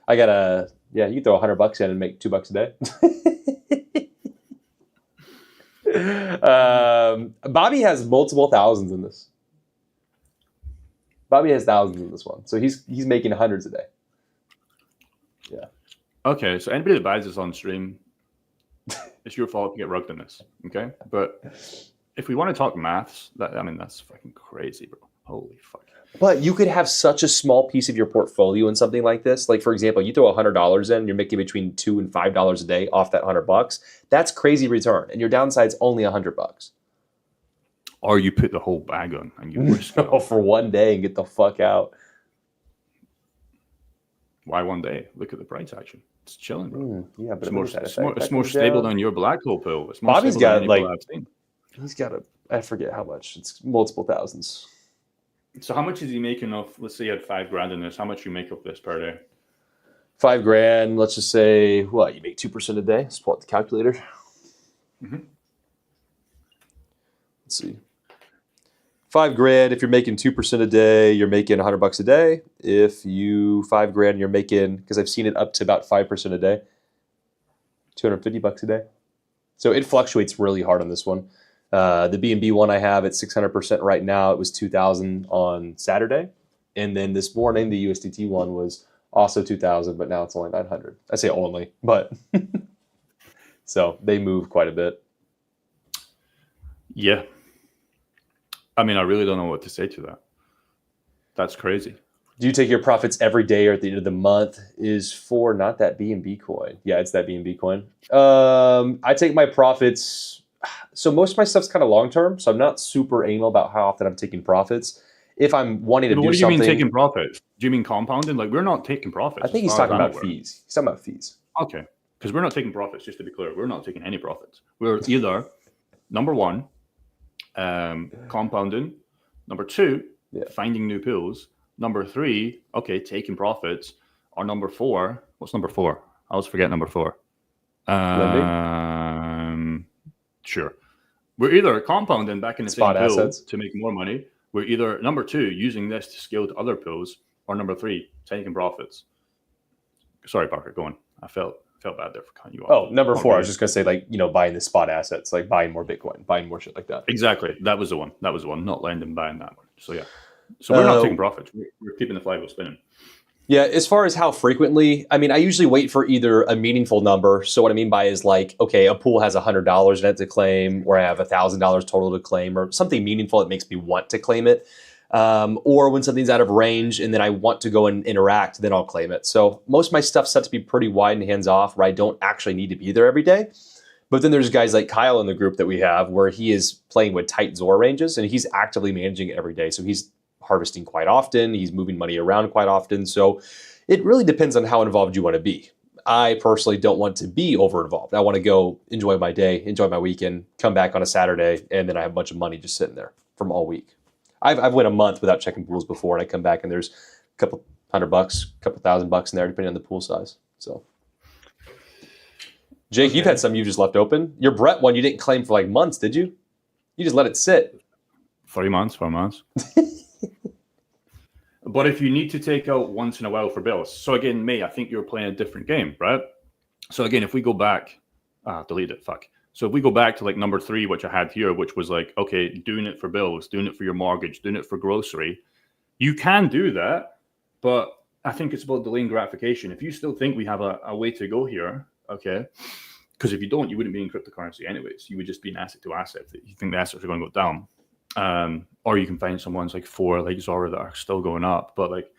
I got you can throw $100 in and make $2 a day. Bobby has multiple thousands in this. Bobby has thousands in this one. So he's making hundreds a day. Yeah. Okay. So anybody that buys this on stream, it's your fault to get rugged in this. Okay. But if we want to talk maths, that's fucking crazy, bro. Holy fuck. But you could have such a small piece of your portfolio in something like this. Like, for example, you throw $100 in, you're making between $2 and $5 a day off that $100. That's crazy return. And your downside's only $100. Or you put the whole bag on and you risk it for one day and get the fuck out. Why one day? Look at the price action. It's chilling, bro. Yeah, but it's more stable than your black hole pill. It's more Bobby's got he's got I forget how much. It's multiple thousands. So how much is he making off? Let's say you had $5,000 in this. How much you make of this per day? $5,000. Let's just say you make 2% a day. Let's pull out the calculator. Mm-hmm. Let's see. $5,000. If you're making 2% a day, you're making $100 a day. If you $5,000, you're making, because I've seen it up to about 5% a day, $250 a day. So it fluctuates really hard on this one. The BNB one I have at 600% right now. It was 2,000 on Saturday, and then this morning the USDT one was also 2,000, but now it's only 900. I say only, but so they move quite a bit. Yeah. I mean, I really don't know what to say to that. That's crazy. Do you take your profits every day or at the end of the month? Is for not that BNB coin. Yeah, it's that BNB coin. I take my profits. So most of my stuff's kind of long-term, so I'm not super anal about how often I'm taking profits. If I'm wanting to do something... What do you mean taking profits? Do you mean compounding? Like, we're not taking profits. I think he's talking about fees. He's talking about fees. Okay. Because we're not taking profits, just to be clear. We're not taking any profits. We're either, number 1, compounding. Number 2, finding new pools. Number 3, taking profits. Or number 4, what's number 4? I always forget number 4. Sure. We're either compounding back in the same pool to make more money. We're either, number 2, using this to scale to other pools. Or number 3, taking profits. Sorry, Parker, go on. I felt bad there for cutting you off. Oh, number 4, I was just going to say, buying the spot assets, like buying more Bitcoin, buying more shit like that. Exactly. That was the one. Not lending, buying that one. So, yeah. So we're not taking profits. We're keeping the flywheel spinning. Yeah, as far as how frequently, I mean, I usually wait for either a meaningful number. So what I mean by is like, okay, a pool has $100 in it to claim, or I have $1,000 total to claim, or something meaningful that makes me want to claim it. Or when something's out of range and then I want to go and interact, then I'll claim it. So most of my stuff's set to be pretty wide and hands off, where I don't actually need to be there every day. But then there's guys like Kyle in the group that we have where he is playing with tight Zora ranges and he's actively managing it every day. So he's harvesting quite often. He's moving money around quite often. So it really depends on how involved you want to be. I personally don't want to be over involved. I want to go enjoy my day, enjoy my weekend, come back on a Saturday, and then I have a bunch of money just sitting there from all week. I've went a month without checking pools before, and I come back and there's a couple $100, a couple $1,000 in there, depending on the pool size. So, Jake, You've had some you just left open. Your Brett one you didn't claim for like months, did you? You just let it sit. 3 months, 4 months. But if you need to take out once in a while for bills, so again, May, I think you're playing a different game, right? So again, if we go back, delete it, fuck. So if we go back to like number 3, which I had here, which was like, okay, doing it for bills, doing it for your mortgage, doing it for grocery, you can do that, but I think it's about delaying gratification. If you still think we have a way to go here, okay, because if you don't, you wouldn't be in cryptocurrency anyways. You would just be an asset to asset. You think the assets are going to go down. Or you can find some ones like 4, like Zora, that are still going up. But like,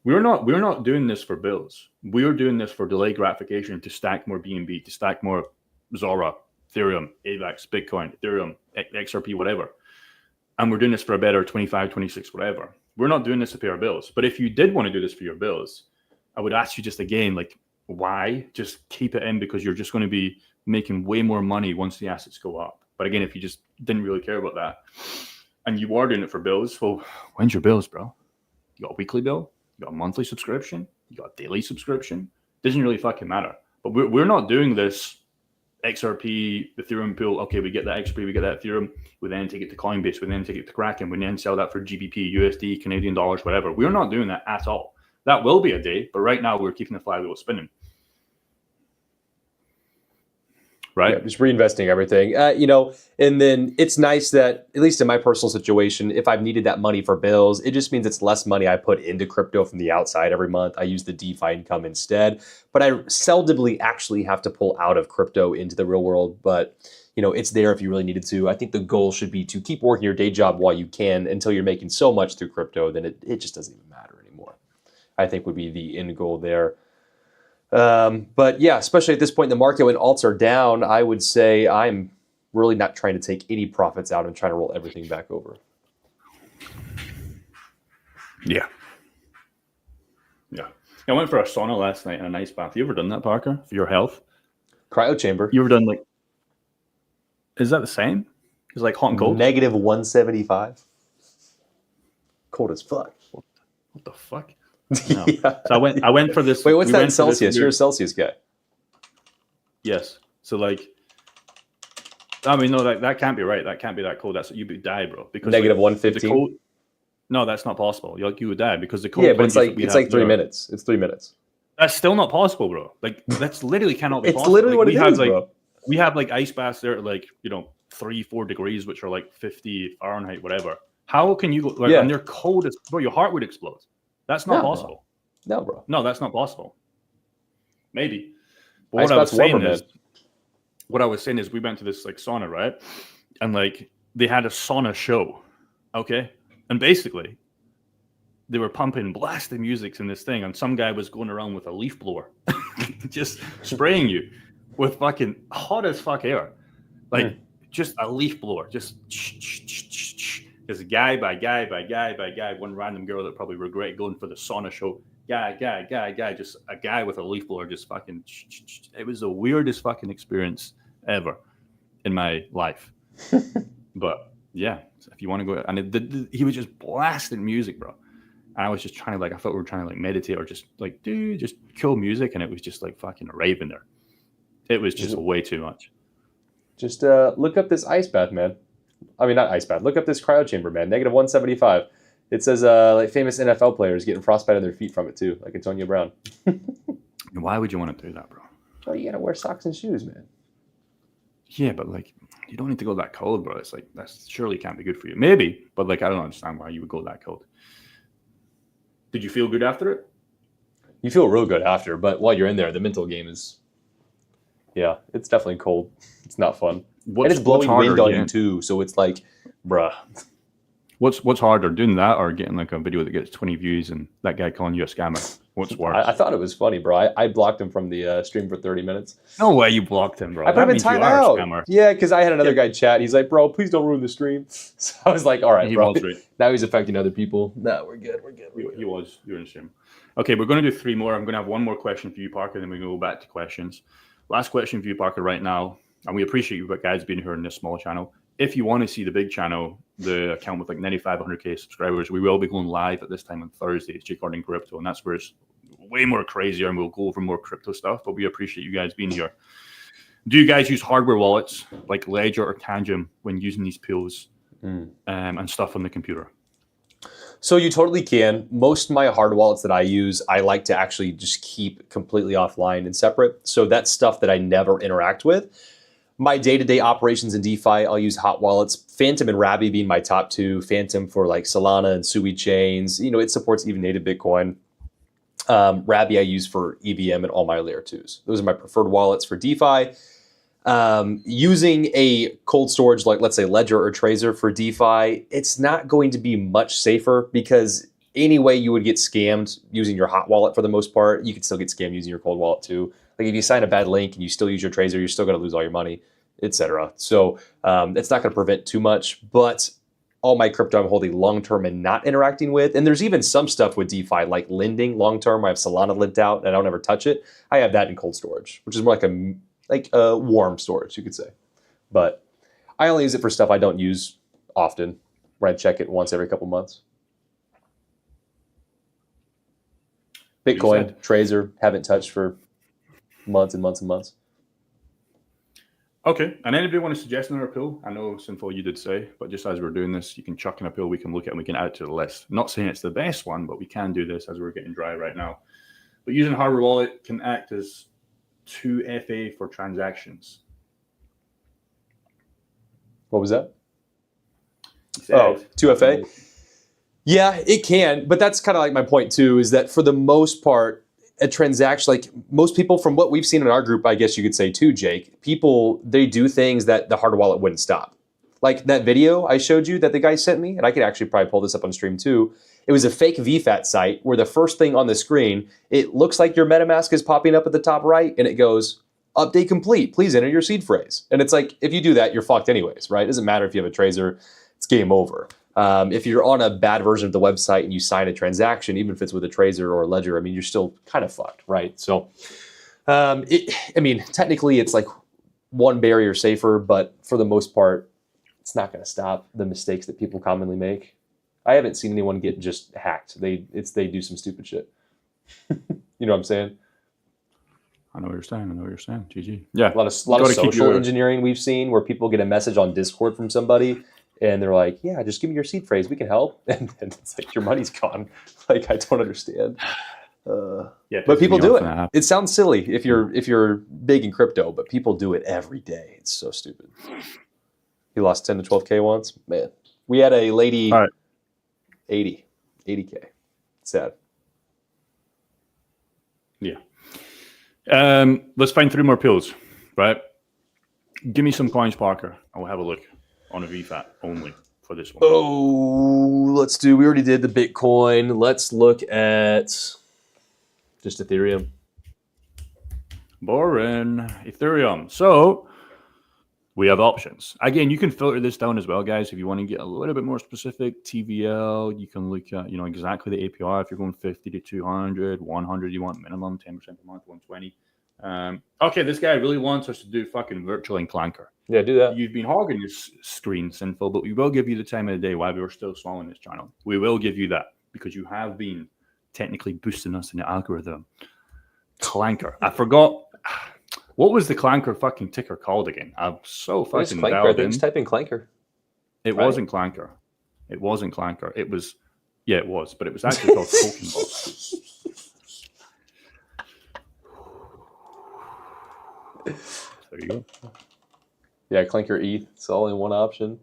we're not doing this for bills. We're doing this for delayed gratification to stack more BNB, to stack more Zora, Ethereum, AVAX, Bitcoin, Ethereum, XRP, whatever. And we're doing this for a better 25, 26, whatever. We're not doing this to pay our bills. But if you did want to do this for your bills, I would ask you just again, like, why? Just keep it in, because you're just going to be making way more money once the assets go up. But again, if you just didn't really care about that, and you are doing it for bills, well, when's your bills, bro? You got a weekly bill? You got a monthly subscription? You got a daily subscription? Doesn't really fucking matter. But we're not doing this XRP, Ethereum pool. Okay, we get that XRP, we get that Ethereum. We then take it to Coinbase. We then take it to Kraken. We then sell that for GBP, USD, Canadian dollars, whatever. We're not doing that at all. That will be a day, but right now we're keeping the flywheel spinning. Right. Yeah, just reinvesting everything, and then it's nice that, at least in my personal situation, if I've needed that money for bills, it just means it's less money I put into crypto from the outside every month. I use the DeFi income instead, but I seldomly actually have to pull out of crypto into the real world. But, it's there if you really needed to. I think the goal should be to keep working your day job while you can until you're making so much through crypto, then it just doesn't even matter anymore. I think would be the end goal there. But yeah, especially at this point in the market when alts are down, I would say I'm really not trying to take any profits out and trying to roll everything back over. Yeah. I went for a sauna last night and an ice bath. You ever done that, Parker, for your health? Cryo chamber. You ever done is that the same? It's like hot and cold? Negative 175. Cold as fuck. What the fuck? No. Yeah. So I went for this. Wait, what's that in Celsius? You're a Celsius guy. Yes. So no, that can't be right. That can't be that cold. You would die, bro. Because negative 115. No, that's not possible. You would die because the cold. Yeah, but it's like 3 minutes. It's 3 minutes. That's still not possible, bro. Like that's literally cannot be it's possible. Literally what it is, bro. We have ice baths there at 3-4 degrees, which are 50 Fahrenheit, whatever. How can you go and they're cold as bro? Your heart would explode. That's not possible. No, bro. No, that's not possible. Maybe. But what I was saying is we went to this sauna, right? And they had a sauna show. Okay. And basically they were pumping blasted music in this thing, and some guy was going around with a leaf blower, just spraying you with fucking hot as fuck air. Just a leaf blower, just guy by guy, one random girl that probably regret going for the sauna show. Guy, just a guy with a leaf blower, just fucking. It was the weirdest fucking experience ever in my life. But yeah, if you want to go, and he was just blasting music, bro. And I was just trying to I thought we were trying to meditate or just dude, just cool music, and it was just fucking raving there. It was just way too much. Just look up this ice bath, man. I mean, not ice bath. Look up this cryo chamber, man. Negative 175. It says famous NFL players getting frostbite on their feet from it too, like Antonio Brown. Why would you want to do that, bro? Oh, you gotta wear socks and shoes, man. Yeah, but like, you don't need to go that cold, bro. It's like, that's surely can't be good for you. Maybe, but like, I don't understand why you would go that cold. Did you feel good after it? You feel real good after, but while you're in there, the mental game is, yeah, it's definitely cold. It's not fun. And it's blowing wind on you too, so it's like, bruh. What's harder, doing that or getting like a video that gets 20 views and that guy calling you a scammer? What's worse? I thought it was funny, bro. I blocked him from the stream for 30 minutes. No way you blocked him, bro. I put him in timeout. Yeah, because I had another guy chat. He's like, bro, please don't ruin the stream. So I was like, all right, bro. Now he's affecting other people. No, we're good. You're in stream. Okay, we're going to do 3 more. I'm going to have 1 more question for you, Parker, then we're going to go back to questions. Last question for you, Parker, right now. And we appreciate you guys being here in this small channel. If you want to see the big channel, the account with like 9,500k subscribers, we will be going live at this time on Thursday. It's Jake Harding Crypto, and that's where it's way more crazier, and we'll go over more crypto stuff. But we appreciate you guys being here. Do you guys use hardware wallets like Ledger or Tangent when using these pools and stuff on the computer? So you totally can. Most of my hard wallets that I use, I like to actually just keep completely offline and separate. So that's stuff that I never interact with. My day-to-day operations in DeFi, I'll use hot wallets. Phantom and Rabby being my top 2. Phantom for like Solana and Sui chains. You know, it supports even native Bitcoin. Rabby I use for EVM and all my layer 2s. Those are my preferred wallets for DeFi. Using a cold storage like, let's say, Ledger or Trezor for DeFi, it's not going to be much safer because anyway you would get scammed using your hot wallet for the most part. You could still get scammed using your cold wallet too. Like if you sign a bad link and you still use your Trezor, you're still going to lose all your money, etc. So it's not going to prevent too much, but all my crypto I'm holding long-term and not interacting with. And there's even some stuff with DeFi like lending long-term. I have Solana lent out and I don't ever touch it. I have that in cold storage, which is more like a warm storage, you could say. But I only use it for stuff I don't use often, where I check it once every couple months. Bitcoin, Trezor, haven't touched for months and months and months. Okay, and anybody want to suggest another pool? I know, Sinful, you did say, but just as we're doing this, you can chuck in a pool we can look at and we can add it to the list. Not saying it's the best one, but we can do this as we're getting dry right now. But using hardware wallet can act as 2FA for transactions. What was that? 2FA? Yeah, it can, but that's kind of like my point too, is that for the most part, a transaction, like most people from what we've seen in our group, I guess you could say too, Jake, people, they do things that the hardware wallet wouldn't stop. Like that video I showed you that the guy sent me, and I could actually probably pull this up on stream too. It was a fake VFAT site where the first thing on the screen, it looks like your MetaMask is popping up at the top right, and it goes, update complete, please enter your seed phrase. And it's like, if you do that, you're fucked anyways, right? It doesn't matter if you have a Trezor, it's game over. If you're on a bad version of the website and you sign a transaction, even if it's with a Trezor or a Ledger, I mean, you're still kind of fucked, right? So, technically it's like one barrier safer, but for the most part, it's not going to stop the mistakes that people commonly make. I haven't seen anyone get just hacked. They do some stupid shit. You know what I'm saying? I know what you're saying. GG. Yeah. A lot of social engineering we've seen where people get a message on Discord from somebody and they're like, yeah, just give me your seed phrase. We can help. And it's like, your money's gone. Like, I don't understand. But people do it. It sounds silly if you're big in crypto, but people do it every day. It's so stupid. He lost 10 to 12K once. Man, we had a lady, 80K. Sad. Yeah. Let's find 3 more pills, right? Give me some coins, Parker. I'll have a look on a VFAT only for this one. Oh, we already did the Bitcoin. Let's look at just Ethereum. Boring. Ethereum. So we have options. Again, you can filter this down as well, guys. If you want to get a little bit more specific, TVL, you can look at, exactly the APR. If you're going 50 to 200, 100, you want minimum 10% per month, 120. Okay, this guy really wants us to do fucking virtual and Clanker. Yeah, do that. You've been hogging your screen, Sinful, but we will give you the time of the day while we're still small on this channel. We will give you that because you have been technically boosting us in the algorithm. Clanker. I forgot. What was the Clanker fucking ticker called again? I'm so fucking dialed in. Just type in Clanker. It wasn't Clanker. It wasn't Clanker. It was, yeah, it was, but it was actually called Token Box. There you go. Yeah, Clinker ETH. It's all in one option.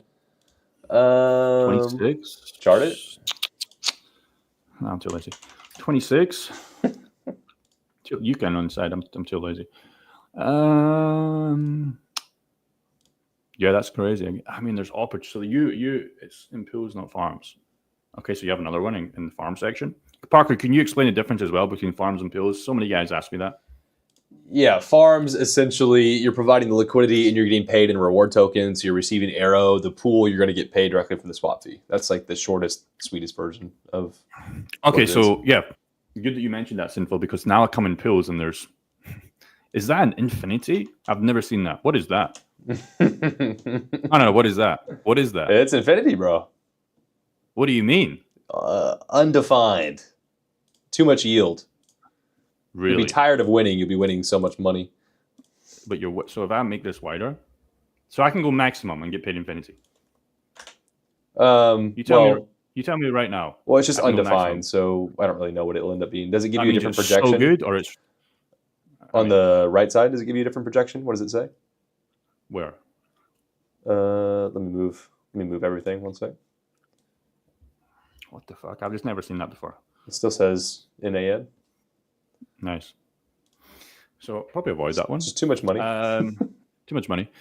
26. Chart it. No, I'm too lazy. 26. You can on the side. I'm too lazy. Yeah, that's crazy. I mean, there's opportunity. So it's in pools, not farms. Okay, so you have another one in the farm section. Parker, can you explain the difference as well between farms and pools? So many guys ask me that. Yeah, farms, essentially, you're providing the liquidity and you're getting paid in reward tokens. You're receiving Arrow. The pool, you're going to get paid directly from the swap fee. That's like the shortest, sweetest version of. Okay, so yeah, good that you mentioned that, Sinful, because now I come in pools and there's. Is that an infinity? I've never seen that. What is that? I don't know. What is that? What is that? It's infinity, bro. What do you mean? Undefined. Too much yield. Really? You'll be tired of winning. You'll be winning so much money. But so if I make this wider, so I can go maximum and get paid infinity. You tell me right now. Well, it's just undefined, so I don't really know what it'll end up being. Does it give you a different projection? So good, or it's on the right side? Does it give you a different projection? What does it say? Where? Let me move everything. One sec. What the fuck? I've just never seen that before. It still says NAN. Nice. So probably avoid that one. It's just too much money. Too much money.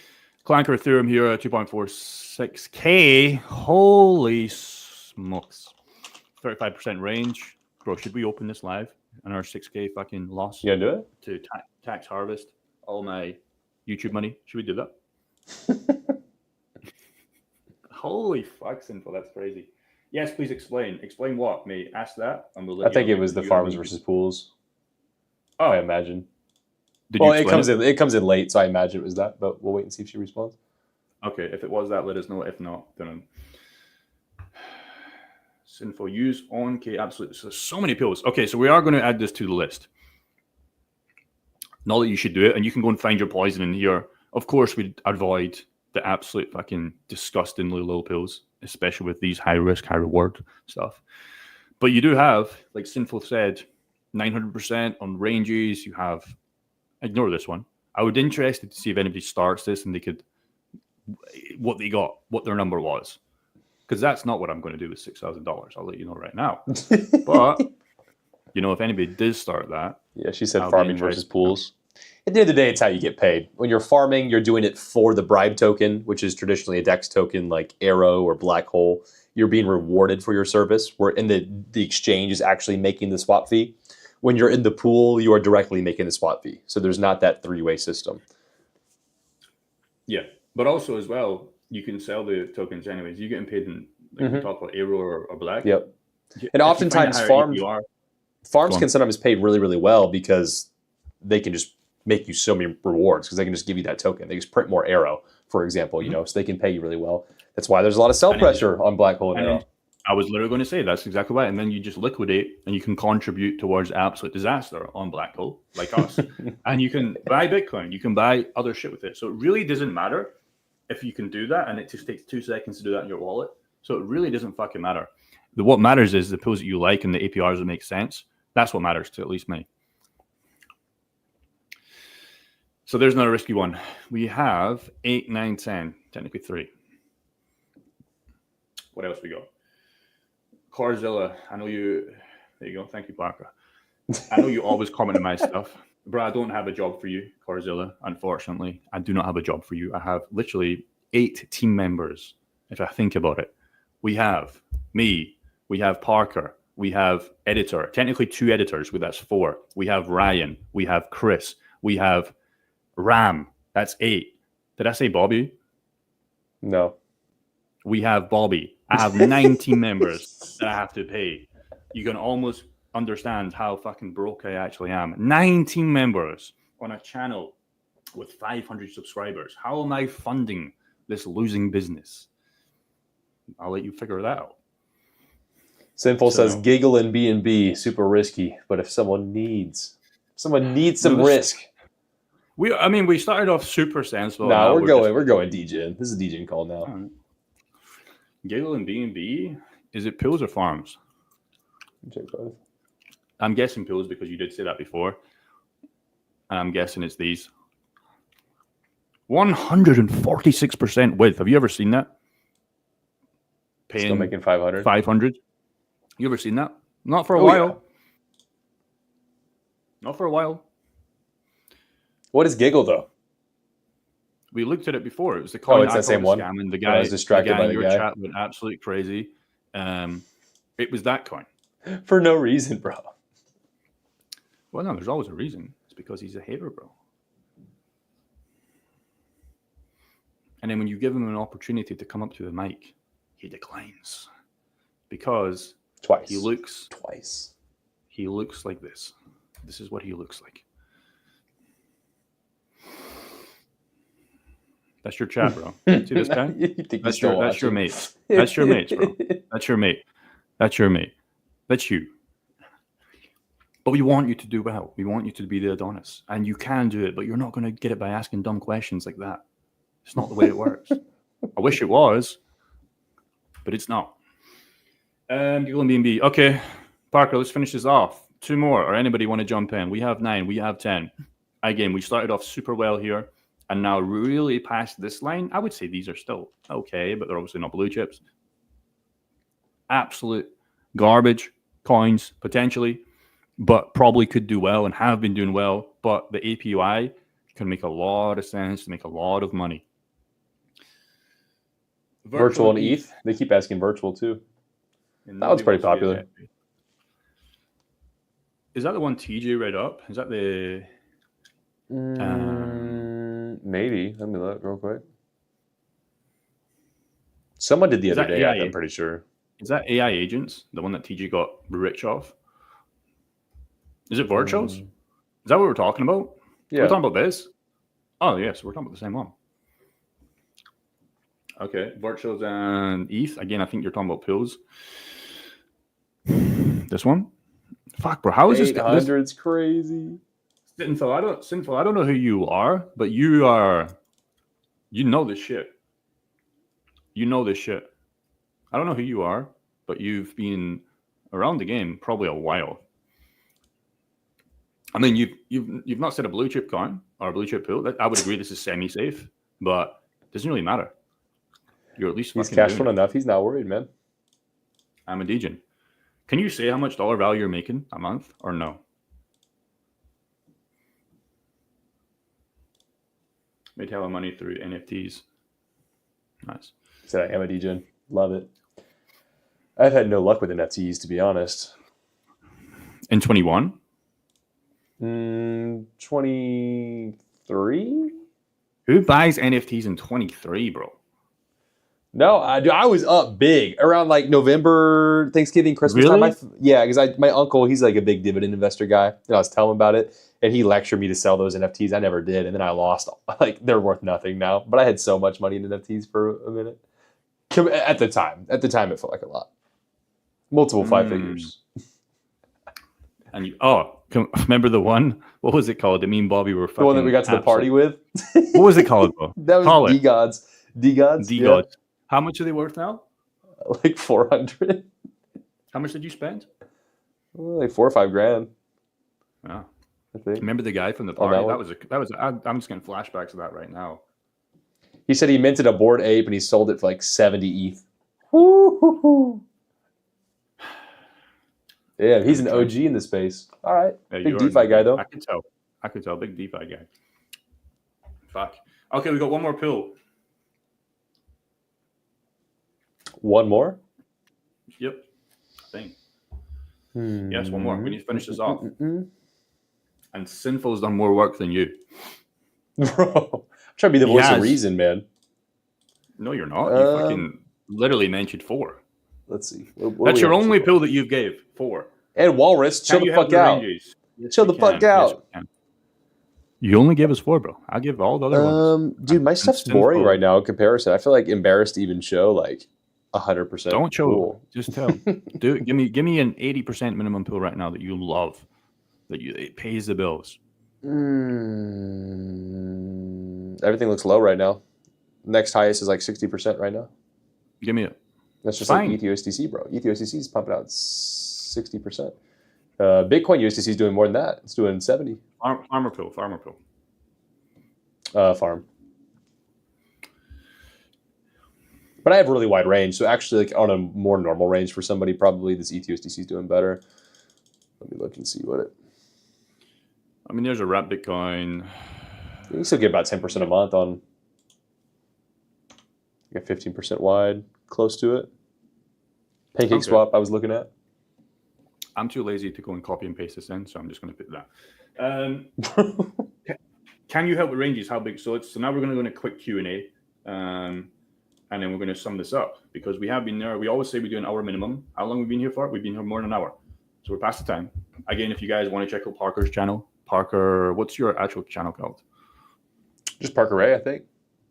Clanker Ethereum here at 2.46K. Holy smokes. 35% range. Bro, should we open this live on our 6K fucking loss? You gonna do it? To tax harvest all my YouTube money. Should we do that? Holy fuck, Sinful. That's crazy. Yes, please explain. Explain what, mate? Ask that, and we'll. I think it was the farms versus pools. Oh, I imagine. Well, it comes in late, so I imagine it was that. But we'll wait and see if she responds. Okay, if it was that, let us know. If not, then Sinful use on K absolute. So many pills. Okay, so we are going to add this to the list. Not that you should do it, and you can go and find your poison in here. Of course, we'd avoid the absolute fucking disgustingly low pills, especially with these high risk, high reward stuff. But you do have, like Sinful said, 900% on ranges. You have, ignore this one. I would be interested to see if anybody starts this and they could, what they got, what their number was. Because that's not what I'm going to do with $6,000. I'll let you know right now. But, if anybody does start that. Yeah, she said farming versus pools. At the end of the day, it's how you get paid. When you're farming, you're doing it for the bribe token, which is traditionally a DEX token like Arrow or Black Hole. You're being rewarded for your service, where in the exchange is actually making the swap fee. When you're in the pool, you are directly making the swap fee. So there's not that three-way system. Yeah, but also as well, you can sell the tokens anyways. You're getting paid in, like we talked about, Arrow or Black. Yep. And oftentimes farms can sometimes pay really, really well because they can just make you so many rewards because they can just give you that token. They just print more Arrow, for example, so they can pay you really well. That's why there's a lot of sell pressure on Black Hole and Arrow. I was literally going to say that's exactly right. And then you just liquidate and you can contribute towards absolute disaster on Black Hole, like us. And you can buy Bitcoin. You can buy other shit with it. So it really doesn't matter if you can do that. And it just takes 2 seconds to do that in your wallet. So it really doesn't fucking matter. What matters is the pools that you like and the APRs that make sense. That's what matters to at least me. So there's another risky one. We have 8, 9, 10, technically 3. What else we got? Carzilla, I know you. There you go. Thank you, Parker. I know you always comment on my stuff, but I don't have a job for you, Carzilla. Unfortunately, I do not have a job for you. I have literally 8 team members. If I think about it, we have me, we have Parker, we have editor. Technically 2 editors, but that's 4. We have Ryan, we have Chris, we have Ram. That's 8. Did I say Bobby? No. We have Bobby. I have 9 team members that I have to pay. You can almost understand how fucking broke I actually am. 9 team members on a channel with 500 subscribers. How am I funding this losing business? I'll let you figure that out. Sinful says giggle and B&B, super risky. But if someone needs some risk. We started off super sensible. No, we're going DJing. This is a DJing call now. Right. Giggle and B&B, is it pills or farms? Check both. I'm guessing pills because you did say that before. And I'm guessing it's these. 146% width. Have you ever seen that? Paying Still making 500. 500. You ever seen that? Not for a Oh, while. yeah. Not for a while. What is Giggle though? We looked at it before. It was the coin. Oh, it's that same one. Scamming. The When I guy was distracted by in the your guy. chat went absolutely crazy. It was that coin. For no reason, bro. Well, no, there's always a reason. It's because he's a hater, bro. And then when you give him an opportunity to come up to the mic, he declines because Twice. he looks like this. This is what he looks like. That's your chat, bro. See this guy? That's your mate. That's your mate, bro. That's your mate. That's your mate. That's you. But we want you to do well. We want you to be the Adonis. And you can do it, but you're not going to get it by asking dumb questions like that. It's not the way it works. I wish it was, but it's not. Google and B&B. Okay, Parker, let's finish this off. 2 more, or anybody want to jump in? We have 9. We have 10. Again, we started off super well here, and now really past this line. I would say these are still okay, but they're obviously not blue chips. Absolute garbage coins, potentially, but probably could do well and have been doing well. But the APY can make a lot of sense to make a lot of money. Virtual and ETH. They keep asking virtual too. That one's pretty popular. Is that the one TJ read up? Is that the... Maybe. Let me look real quick. Someone did the other day, I'm pretty sure. Is that AI agents? The one that TJ got rich off? Is it virtuals? Is that what we're talking about? Yeah. We're talking about this? Oh, yes. We're talking about the same one. Okay. Virtuals and ETH. Again, I think you're talking about pills. This one? Fuck, bro. How is this? 800's crazy. Sinful, I don't know who you are, but you know this shit. You know this shit. I don't know who you are, but you've been around the game probably a while. I mean, you've not said a blue chip coin or a blue chip pool. I would agree this is semi-safe, but it doesn't really matter. You're at least he's cash flow enough. He's not worried, man. I'm a Dejan. Can you say how much dollar value you're making a month or no? Made hella money through NFTs. Nice. Said I am a Dejan. Love it. I've had no luck with NFTs, to be honest. In 21? 23? Who buys NFTs in 23, bro? No, I was up big around like November, Thanksgiving, Christmas really? time. Because my uncle, he's like a big dividend investor guy, and I was telling him about it, and he lectured me to sell those NFTs. I never did, and then I lost. Like they're worth nothing now, but I had so much money in NFTs for a minute. At the time, it felt like a lot. Multiple 5 figures. And you remember the one? What was it called? Me and Bobby were fucking. The one that we got to the party with. What was it called, bro? That was D-Gods. D-Gods. Yeah. How much are they worth now? Like 400. How much did you spend? Like $4 or $5 grand. Yeah. I think. Remember the guy from the party? I'm just getting flashbacks of that right now. He said he minted a Bored Ape and he sold it for like 70 ETH. Woo-hoo-hoo. Yeah, he's an OG in the space. All right. Yeah, big DeFi guy, though. I could tell. Big DeFi guy. Fuck. Okay, we got one more pill. One more? Yep. I think. Yes, one more. We need to finish this off. And Sinful's done more work than you. Bro, I'm trying to be the voice of reason, man. No, you're not. You fucking literally mentioned 4. Let's see. That's your only pill that you've gave. 4. And Walrus, chill the fuck out. Yes, chill the fuck out. Yes, you only gave us 4, bro. I'll give all the other ones. Dude, my stuff's boring right now in comparison. I feel like embarrassed to even show like 100%. Don't show it. Just tell. Dude, give me an 80% minimum pill right now that you love. It pays the bills. Everything looks low right now. Next highest is like 60% right now. Give me it. That's just like ETHUSDC, bro. ETHUSDC is pumping out 60%. Bitcoin USDC is doing more than that. It's doing 70. Farmer pill. Farm. But I have really wide range. So actually, like on a more normal range for somebody, probably this ETHUSDC is doing better. Let me look and see what it. I mean, there's a wrap Bitcoin. You can still get about 10% a month on like a 15% wide, close to it. Pancake swap I was looking at. I'm too lazy to go and copy and paste this in, so I'm just going to put that. Can you help with ranges? How big? So now we're going to go in a quick Q&A, and then we're going to sum this up because we have been there. We always say we do an hour minimum. How long have we been here for? We've been here more than an hour. So we're past the time. Again, if you guys want to check out Parker's channel, Parker, what's your actual channel called? Just Parker Ray, I think.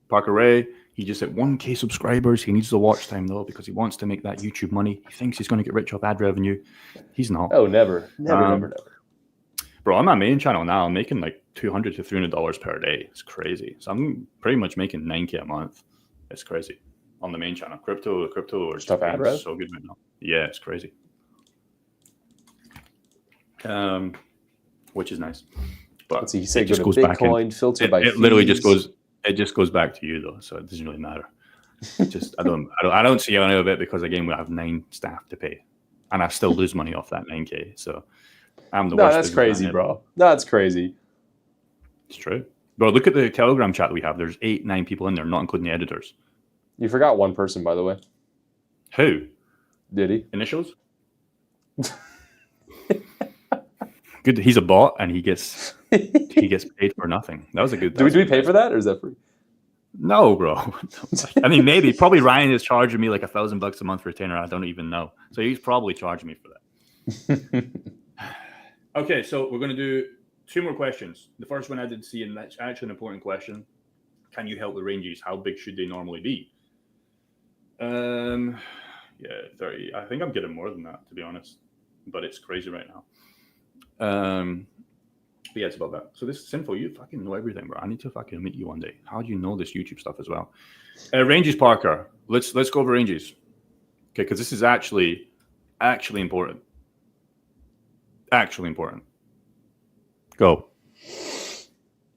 Parker Ray. He just hit 1K subscribers. He needs the watch time, though, because he wants to make that YouTube money. He thinks he's going to get rich off ad revenue. He's not. Oh, never. Never. Bro, on my main channel now, I'm making like $200 to $300 per day. It's crazy. So I'm pretty much making 9K a month. It's crazy. On the main channel. Crypto or stuff ad rev? So good right now. Yeah, it's crazy. Which is nice. But let's see, he said it just go to goes Bitcoin, back in. filter by it literally just goes. It just goes back to you though, so it doesn't really matter. I don't see any of it because again we have 9 staff to pay, and I still lose money off that 9K. So I'm the worst. No, that's crazy, bro. That's crazy. It's true, bro. Look at the Telegram chat that we have. There's 8-9 people in there, not including the editors. You forgot one person, by the way. Who? Did he? Initials? Good. He's a bot, and he gets paid for nothing. That was a good. Do we pay for that, or is that free? No, bro. I mean, maybe. Probably Ryan is charging me like $1,000 a month for retainer. I don't even know. So he's probably charging me for that. Okay, so we're going to do 2 more questions. The first one I did see, and that's actually an important question. Can you help with ranges? How big should they normally be? Yeah, 30. I think I'm getting more than that, to be honest. But it's crazy right now. But yeah, it's about that. So this is Sinful. You fucking know everything, bro. I need to fucking meet you one day. How do you know this YouTube stuff as well? Ranges, Parker. Let's go over ranges. Okay, because this is actually important. Actually important. Go.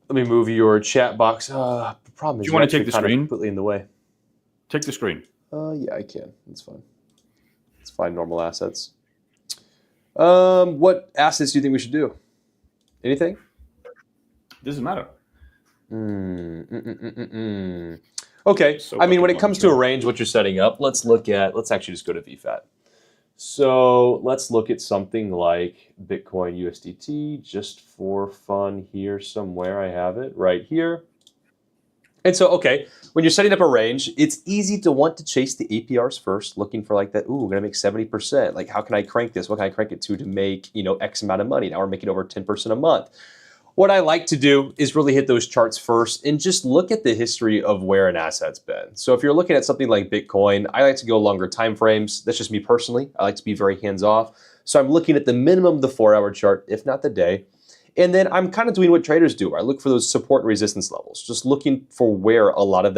Let me move your chat box. The problem is do you want to take the screen? Completely in the way. Take the screen. Yeah, I can. That's fine. Let's find normal assets. What assets do you think we should do? Anything? Doesn't matter. Okay. So I mean, when it comes to a range, what you're setting up, let's actually just go to VFAT. So let's look at something like Bitcoin USDT just for fun here somewhere. I have it right here. And so, okay, when you're setting up a range, it's easy to want to chase the APRs first, looking for like that, ooh, we're going to make 70%. Like, how can I crank this? What can I crank it to make, X amount of money? Now we're making over 10% a month. What I like to do is really hit those charts first and just look at the history of where an asset's been. So if you're looking at something like Bitcoin, I like to go longer time frames. That's just me personally. I like to be very hands-off. So I'm looking at the minimum, the 4-hour chart, if not the day. And then I'm kind of doing what traders do. I look for those support and resistance levels, just looking for where a lot of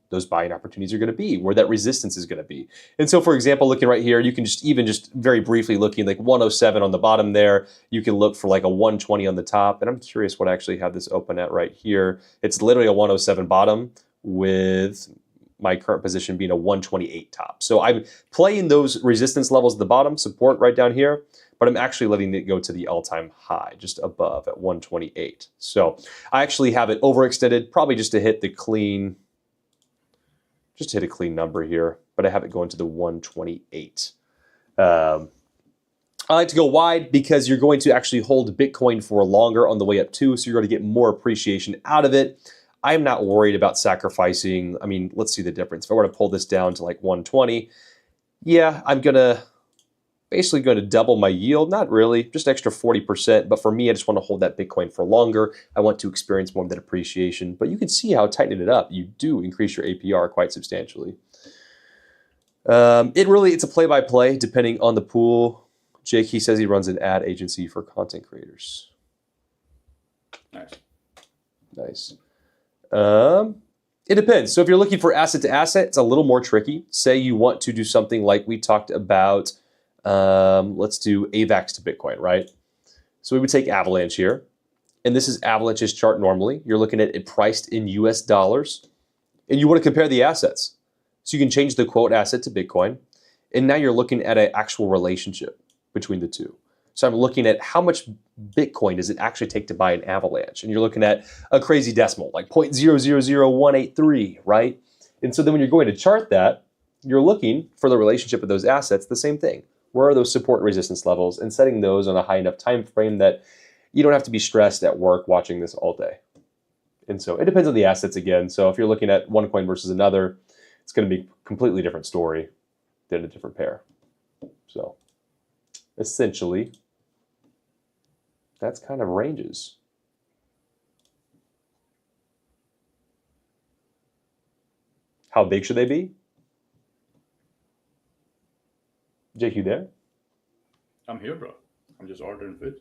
those buying opportunities are going to be, where that resistance is going to be. And so, for example, looking right here, you can just very briefly looking like 107 on the bottom there. You can look for like a 120 on the top. And I'm curious what I actually have this open at right here. It's literally a 107 bottom with my current position being a 128 top. So I'm playing those resistance levels at the bottom, support right down here, but I'm actually letting it go to the all-time high, just above at 128. So I actually have it overextended, probably just to hit a clean number here, but I have it going to the 128. I like to go wide because you're going to actually hold Bitcoin for longer on the way up too, so you're going to get more appreciation out of it. I'm not worried about sacrificing. I mean, let's see the difference. If I were to pull this down to like 120, yeah, I'm basically going to double my yield. Not really, just extra 40%. But for me, I just want to hold that Bitcoin for longer. I want to experience more of that appreciation. But you can see how tightening it up, you do increase your APR quite substantially. It's a play-by-play depending on the pool. Jake, he says he runs an ad agency for content creators. Nice. It depends. So if you're looking for asset to asset, it's a little more tricky. Say you want to do something like we talked about. Let's do AVAX to Bitcoin, right? So we would take Avalanche here. And this is Avalanche's chart normally. You're looking at it priced in US dollars. And you want to compare the assets. So you can change the quote asset to Bitcoin. And now you're looking at an actual relationship between the two. So I'm looking at how much Bitcoin does it actually take to buy an Avalanche? And you're looking at a crazy decimal, like 0.000183, right? And so then when you're going to chart that, you're looking for the relationship of those assets, the same thing. Where are those support and resistance levels, and setting those on a high enough time frame that you don't have to be stressed at work watching this all day. And so it depends on the assets again. So if you're looking at one coin versus another, it's going to be a completely different story than a different pair. So essentially, that's kind of ranges. How big should they be? Jake, you there? I'm here, bro. I'm just ordering food.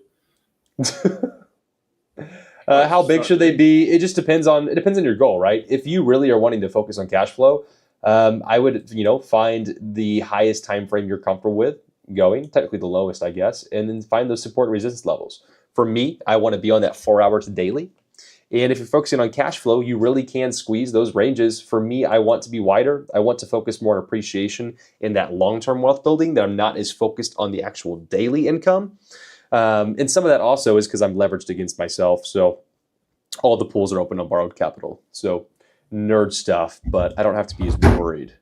How big should they be? It just depends on your goal, right? If you really are wanting to focus on cash flow, I would, find the highest time frame you're comfortable with going, technically the lowest, I guess, and then find those support and resistance levels. For me, I want to be on that 4 hour to daily. And if you're focusing on cash flow, you really can squeeze those ranges. For me, I want to be wider. I want to focus more on appreciation in that long-term wealth building, that I'm not as focused on the actual daily income. And some of that also is because I'm leveraged against myself. So all the pools are open on borrowed capital. So nerd stuff, but I don't have to be as worried.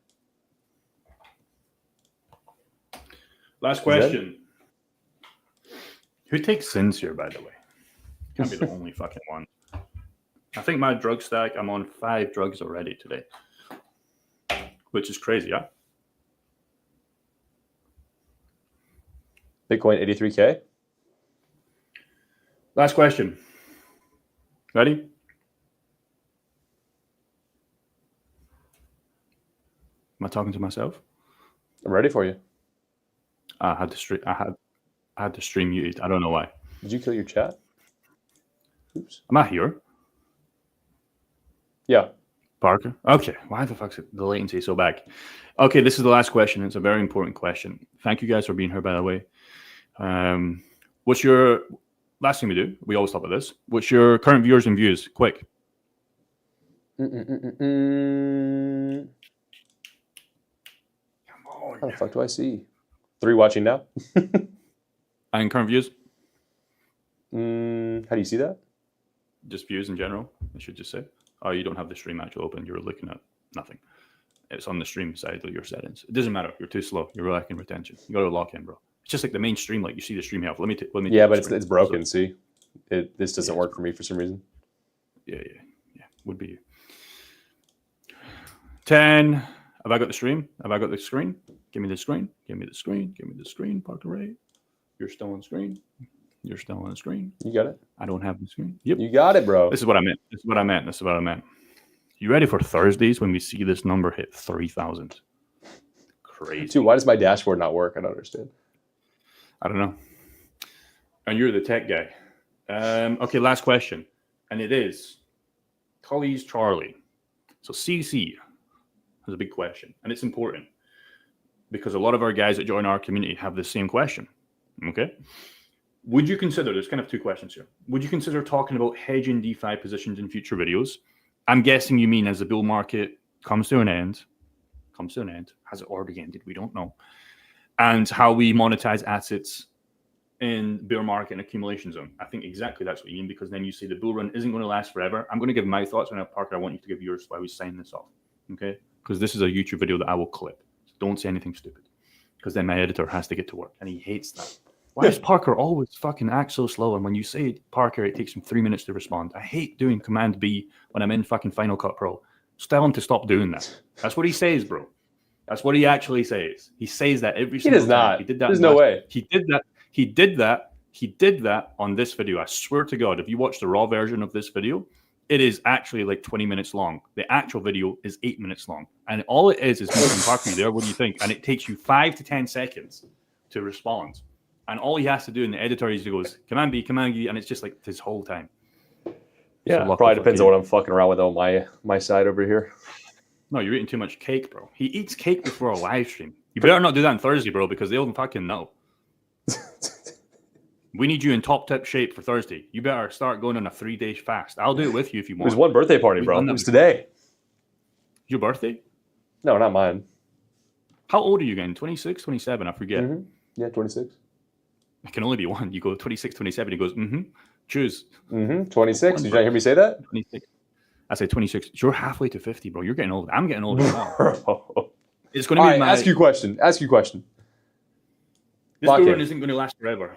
Last question. Who takes sins here, by the way? Can't be the only fucking one. I think my drug stack, I'm on 5 drugs already today, which is crazy, yeah? Bitcoin 83K. Last question. Ready? Am I talking to myself? I'm ready for you. I had the stream muted. I don't know why. Did you kill your chat? Oops. Am I here? Yeah. Parker? Okay. Why the fuck's the latency so bad? Okay, this is the last question. It's a very important question. Thank you guys for being here, by the way. What's your last thing we do? We always talk about this. What's your current viewers and views? Quick. How the fuck do I see? 3 watching now? And current views? How do you see that? Just views in general, I should just say. Oh, you don't have the stream actually open. You're looking at nothing. It's on the stream side of your settings. It doesn't matter. You're too slow. You're lacking retention. You got to lock in, bro. It's just like the main stream. Like you see the stream here. Let me. Yeah, but it's broken. So, see, this doesn't work for me for some reason. Yeah. Would be 10. Have I got the stream? Have I got the screen? Give me the screen. Give me the screen. Give me the screen. Parker Ray. You're still on screen. You're still on the screen. You got it. I don't have the screen. Yep. You got it, bro. This is what I meant. You ready for Thursdays when we see this number hit 3,000? Crazy. Dude, why does my dashboard not work? I don't understand. I don't know. And you're the tech guy. Okay, last question. And it is Tully's Charlie. So CC is a big question. And it's important because a lot of our guys that join our community have the same question. Okay. Would you consider, there's kind of 2 questions here. Would you consider talking about hedging DeFi positions in future videos? I'm guessing you mean as the bull market comes to an end. Has it already ended? We don't know. And how we monetize assets in bear market and accumulation zone. I think exactly that's what you mean, because then you say the bull run isn't going to last forever. I'm going to give my thoughts on it, Parker. I want you to give yours while we sign this off. Okay? Because this is a YouTube video that I will clip. So don't say anything stupid. Because then my editor has to get to work. And he hates that. Why does Parker always fucking act so slow? And when you say Parker, it takes him 3 minutes to respond. I hate doing Command B when I'm in fucking Final Cut Pro. Just tell him to stop doing that. That's what he says, bro. That's what he actually says. He says that every single time. He does not. He did that. There's no way. He did that on this video. I swear to God, if you watch the raw version of this video, it is actually like 20 minutes long. The actual video is 8 minutes long. And all it is Parker, there, what do you think? And it takes you 5 to 10 seconds to respond. And all he has to do in the editor is he goes, Command B, and it's just like this whole time. Yeah, so probably depends on what I'm fucking around with on my side over here. No, you're eating too much cake, bro. He eats cake before a live stream. You better not do that on Thursday, bro, because they'll fucking know. We need you in top tip shape for Thursday. You better start going on a 3-day fast. I'll do it with you if you want. There's one birthday party, bro. It was today. Your birthday? No, not mine. How old are you again? 26, 27? I forget. Mm-hmm. Yeah, 26. It can only be one. You go 26, 27. He goes, choose. 26. Did you not hear me say that? 26. I say 26. You're halfway to 50, bro. You're getting old. I'm getting older as well. It's going to be Ask you a question. Ask you a question. This bull run isn't going to last forever.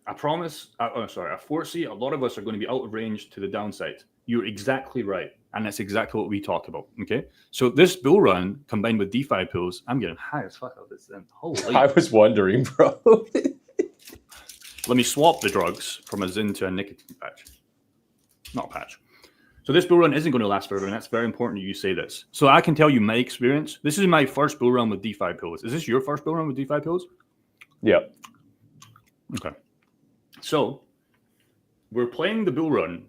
I promise. I foresee a lot of us are going to be out of range to the downside. You're exactly right. And that's exactly what we talked about. Okay. So this bull run combined with DeFi pools, I'm getting high as fuck out of this then. Holy. I was wondering, bro. Let me swap the drugs from a Zyn to a nicotine patch. Not a patch. So this bull run isn't going to last forever, and that's very important you say this. So I can tell you my experience. This is my first bull run with DeFi pools. Is this your first bull run with DeFi pools? Yeah. Okay. So we're playing the bull run,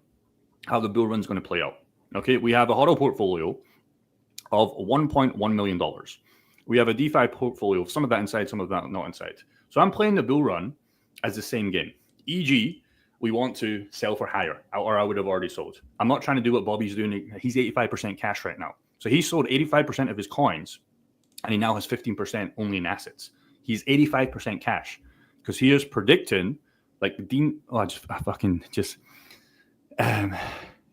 how the bull run's going to play out. Okay, we have a HODL portfolio of $1.1 million. We have a DeFi portfolio, some of that inside, some of that not inside. So I'm playing the bull run as the same game. E.g., we want to sell for higher, or I would have already sold. I'm not trying to do what Bobby's doing. He's 85% cash right now. So he sold 85% of his coins, and he now has 15% only in assets. He's 85% cash because he is predicting, like the Dean. Oh, I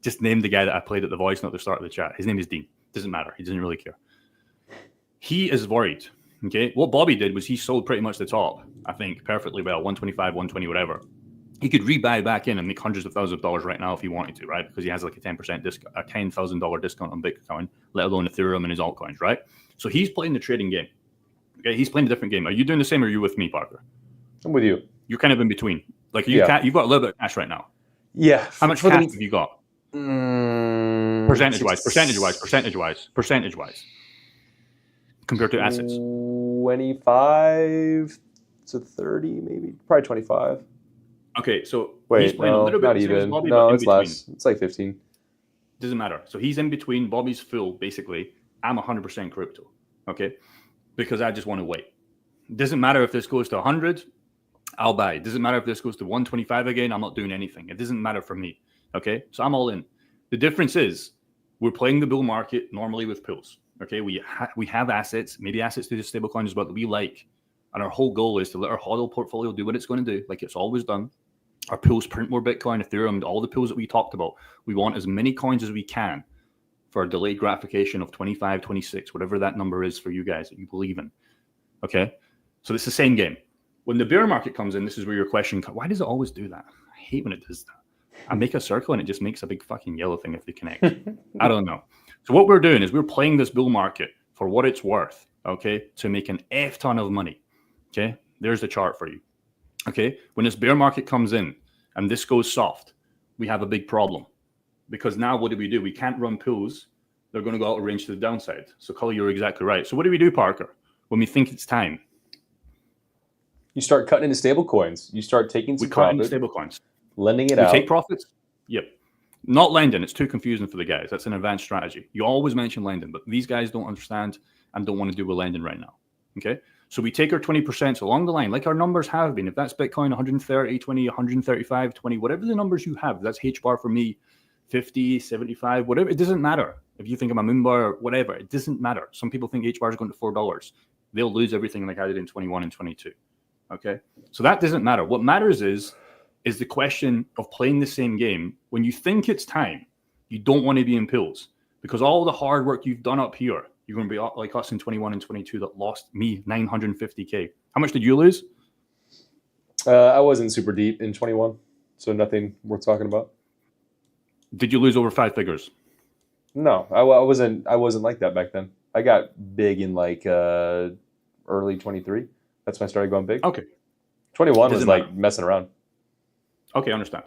just named the guy that I played at the voice note at the start of the chat. His name is Dean. Doesn't matter. He doesn't really care. He is worried. Okay. What Bobby did was he sold pretty much the top, I think, perfectly well, 125, 120, whatever. He could rebuy back in and make hundreds of thousands of dollars right now if he wanted to, right? Because he has like a 10% discount, a $10,000 discount on Bitcoin, let alone Ethereum and his altcoins, right? So he's playing the trading game. Okay, he's playing a different game. Are you doing the same, or are you with me, Parker? I'm with you. You're kind of in between. Like you've got a little bit of cash right now. Yeah. How much cash have you got? Percentage-wise. Compared to assets. 25 to 30, maybe. Probably 25. Okay, so he's playing a little bit. Not even. Bobby, no, it's less. It's like 15. Doesn't matter. So he's in between. Bobby's full, basically. I'm 100% crypto. Okay, because I just want to wait. It doesn't matter if this goes to 100, I'll buy. It doesn't matter if this goes to 125 again. I'm not doing anything. It doesn't matter for me. Okay, so I'm all in. The difference is we're playing the bull market normally with pools. Okay, we have assets, maybe assets to the stablecoin as well that we like, and our whole goal is to let our HODL portfolio do what it's going to do, like it's always done. Our pools print more Bitcoin, Ethereum, all the pools that we talked about. We want as many coins as we can for a delayed gratification of 25, 26, whatever that number is for you guys that you believe in. Okay, so it's the same game. When the bear market comes in, this is where your question comes. Why does it always do that? I hate when it does that. I make a circle and it just makes a big fucking yellow thing if they connect. I don't know. So what we're doing is we're playing this bull market for what it's worth, okay, to make an F ton of money. Okay, there's the chart for you. Okay, when this bear market comes in and this goes soft, we have a big problem. Because now what do? We can't run pools. They're going to go out of range to the downside. So, Cully, you're exactly right. So what do we do, Parker, when we think it's time? You start cutting into stable coins. You start taking some profit. We cut into stable coins. Lending it out. You take profits? Yep. Not lending. It's too confusing for the guys. That's an advanced strategy. You always mention lending, but these guys don't understand and don't want to do with lending right now. Okay? So we take our 20% along the line, like our numbers have been. If that's Bitcoin, 130, 20, 135, 20, whatever the numbers you have, that's H-bar for me, 50, 75, whatever. It doesn't matter. If you think I'm a moon bar or whatever, it doesn't matter. Some people think H-bar is going to $4. They'll lose everything like I did in 21 and 22. Okay? So that doesn't matter. What matters is the question of playing the same game. When you think it's time, you don't want to be in pills because all the hard work you've done up here, you're going to be like us in 21 and 22 that lost me $950K. How much did you lose? I wasn't super deep in 21, so nothing worth talking about. Did you lose over 5 figures? No, I wasn't like that back then. I got big in like early 23. That's when I started going big. Okay. 21 was like messing around. Okay, I understand.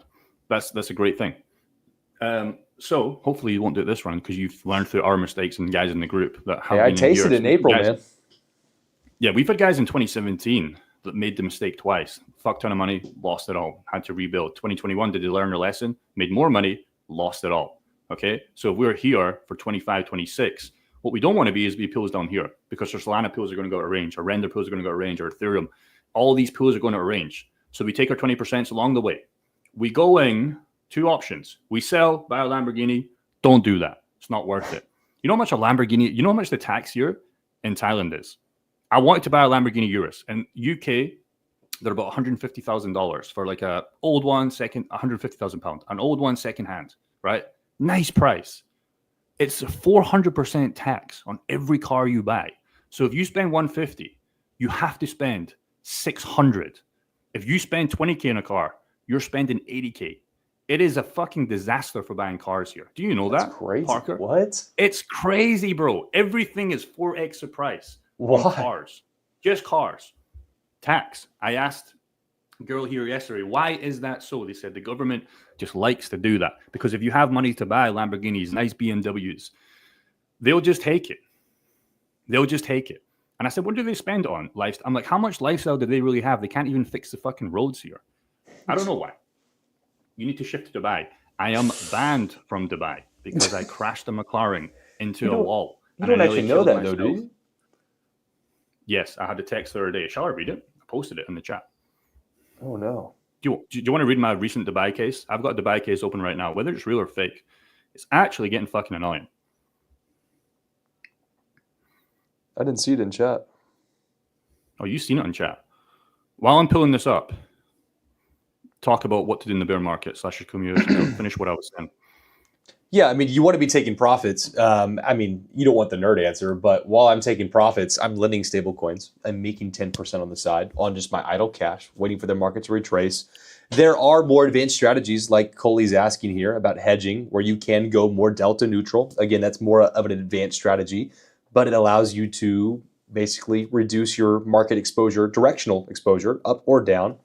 That's a great thing. So hopefully you won't do it this run because you've learned through our mistakes and guys in the group that have. I tasted it in April, guys, man. Yeah, we've had guys in 2017 that made the mistake twice. Fuck ton of money, lost it all, had to rebuild. 2021, did they learn their lesson? Made more money, lost it all. Okay, so if we're here for 25, 26, what we don't want to be is be pools down here because our Solana pools are going to go to range, our Render pools are going to go to range, or Ethereum. All these pools are going to range. So we take our 20% along the way. We go in 2 options. We sell, buy a Lamborghini. Don't do that. It's not worth it. You know how much a Lamborghini, you know how much the tax here in Thailand is? I wanted to buy a Lamborghini Urus. In UK, they're about $150,000 for like a old one, £150,000, an old one second hand, right? Nice price. It's a 400% tax on every car you buy. So if you spend 150, you have to spend 600. If you spend 20K in a car, you're spending 80K. It is a fucking disaster for buying cars here. Do you know That's that, crazy. Parker? What? It's crazy, bro. Everything is 4x the price. Why? On cars. Just cars. Tax. I asked a girl here yesterday, why is that so? They said the government just likes to do that. Because if you have money to buy Lamborghinis, nice BMWs, they'll just take it. They'll just take it. And I said, what do they spend on lifestyle? I'm like, how much lifestyle do they really have? They can't even fix the fucking roads here. I don't know why. You need to shift to Dubai. I am banned from Dubai because I crashed a McLaren into a wall. You don't actually know that, though, do you? Yes, I had a text the other day. Shall I read it? I posted it in the chat. Oh, no. Do you want to read my recent Dubai case? I've got a Dubai case open right now. Whether it's real or fake, it's actually getting fucking annoying. I didn't see it in chat. Oh, you've seen it in chat. While I'm pulling this up, talk about what to do in the bear market / community. Finish what I was saying. Yeah, I mean, you want to be taking profits. I mean, you don't want the nerd answer, but while I'm taking profits, I'm lending stable coins. I'm making 10% on the side on just my idle cash, waiting for the market to retrace. There are more advanced strategies like Coley's asking here about hedging, where you can go more delta neutral. Again, that's more of an advanced strategy, but it allows you to basically reduce your market exposure, directional exposure, up or down,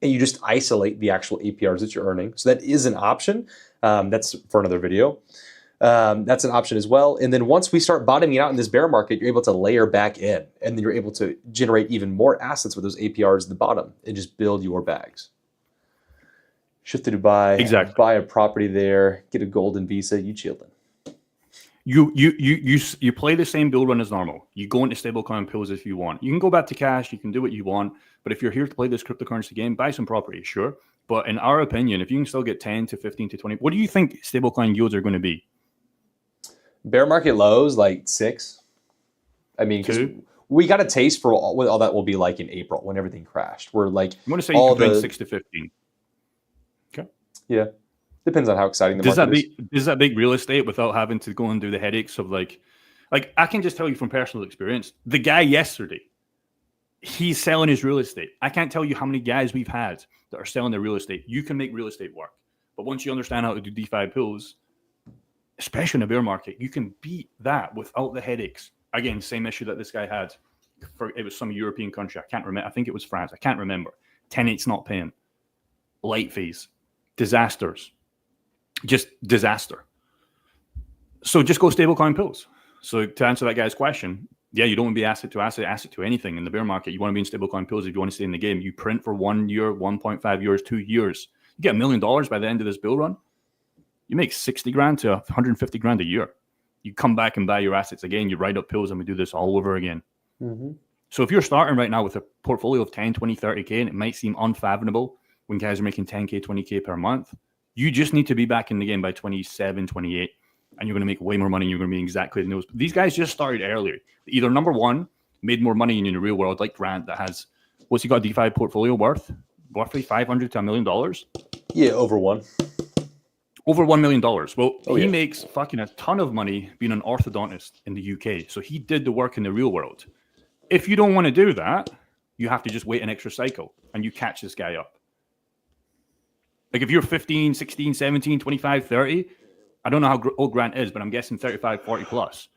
and you just isolate the actual APRs that you're earning. So that is an option. That's for another video. That's an option as well. And then once we start bottoming out in this bear market, you're able to layer back in, and then you're able to generate even more assets with those APRs at the bottom and just build your bags. Shift to Dubai, exactly. Buy a property there, get a golden visa, you chillin'. You play the same build run as normal. You go into stablecoin pools if you want. You can go back to cash. You can do what you want. But if you're here to play this cryptocurrency game, buy some property, sure. But in our opinion, if you can still get 10 to 15 to 20, what do you think stablecoin yields are going to be? Bear market lows, like 6. I mean, because we got a taste for what all that will be like in April when everything crashed. We're like, I'm going to say you can 6 to 15. Okay. Yeah. Depends on how exciting the market is. Does that big real estate without having to go and do the headaches of like I can just tell you from personal experience, the guy yesterday, he's selling his real estate. I can't tell you how many guys we've had that are selling their real estate. You can make real estate work. But once you understand how to do DeFi pools, especially in a bear market, you can beat that without the headaches. Again, same issue that this guy had. It was some European country. I can't remember. I think it was France. I can't remember. Tenants not paying. Late fees. Disasters. Just disaster. So just go stablecoin pools. So to answer that guy's question, yeah, you don't want to be asset to anything in the bear market. You want to be in stablecoin pools if you want to stay in the game. You print for 1 year, 1.5 years, 2 years. You get $1 million by the end of this bull run. You make 60 grand to 150 grand a year. You come back and buy your assets again. You write up pools and we do this all over again. Mm-hmm. So if you're starting right now with a portfolio of 10, 20, 30K, and it might seem unfathomable when guys are making 10K, 20K per month, you just need to be back in the game by 27, 28, and you're going to make way more money. You're going to be exactly in those. These guys just started earlier. Either number one, made more money in the real world, like Grant, that has, what's he got a DeFi portfolio worth? Roughly $500 to $1 million? Yeah, over one. Over $1 million. Well, he makes fucking a ton of money being an orthodontist in the UK. So he did the work in the real world. If you don't want to do that, you have to just wait an extra cycle and you catch this guy up. Like if you're 15, 16, 17, 25, 30, I don't know how old Grant is, but I'm guessing 35, 40 plus.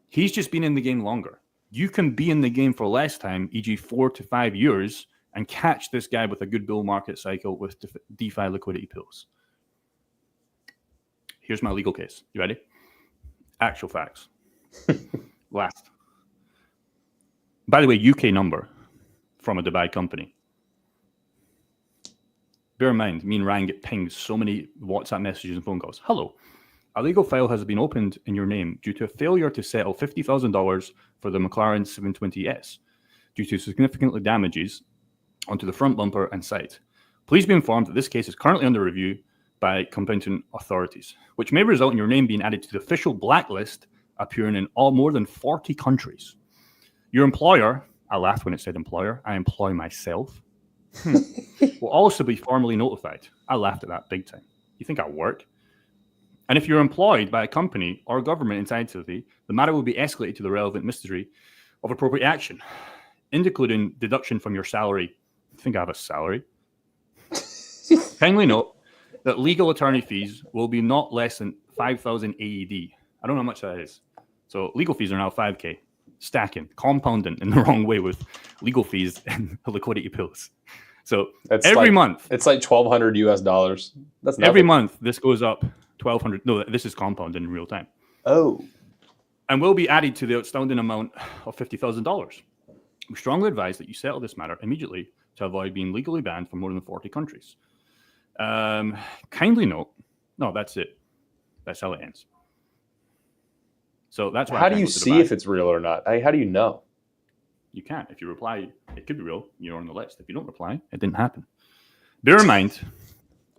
He's just been in the game longer. You can be in the game for less time, e.g. 4 to 5 years, and catch this guy with a good bull market cycle with DeFi liquidity pools. Here's my legal case. You ready? Actual facts. Last. By the way, UK number from a Dubai company. Bear in mind, me and Ryan get pinged so many WhatsApp messages and phone calls. Hello. A legal file has been opened in your name due to a failure to settle $50,000 for the McLaren 720S due to significant damages onto the front bumper and side. Please be informed that this case is currently under review by competent authorities, which may result in your name being added to the official blacklist appearing in all more than 40 countries. Your employer, I laughed when it said employer, I employ myself, will also be formally notified. I laughed at that big time. You think I work? And if you're employed by a company or government entity, the matter will be escalated to the relevant ministry of appropriate action, including deduction from your salary. I think I have a salary. Kindly note that legal attorney fees will be not less than 5,000 AED. I don't know how much that is. So legal fees are now 5K, stacking, compounding in the wrong way with legal fees and liquidity pills. So That's every like, month, it's like $1,200 US. That's nothing. every month this goes up 1,200. No, this is compounded in real time. Oh. And will be added to the outstanding amount of $50,000. We strongly advise that you settle this matter immediately to avoid being legally banned from more than 40 countries. Kindly note, no, that's it. That's how it ends. So that's why. How do you see if it's real or not? How do you know? You can't. If you reply, it could be real. You're on the list. If you don't reply, it didn't happen. Bear in mind,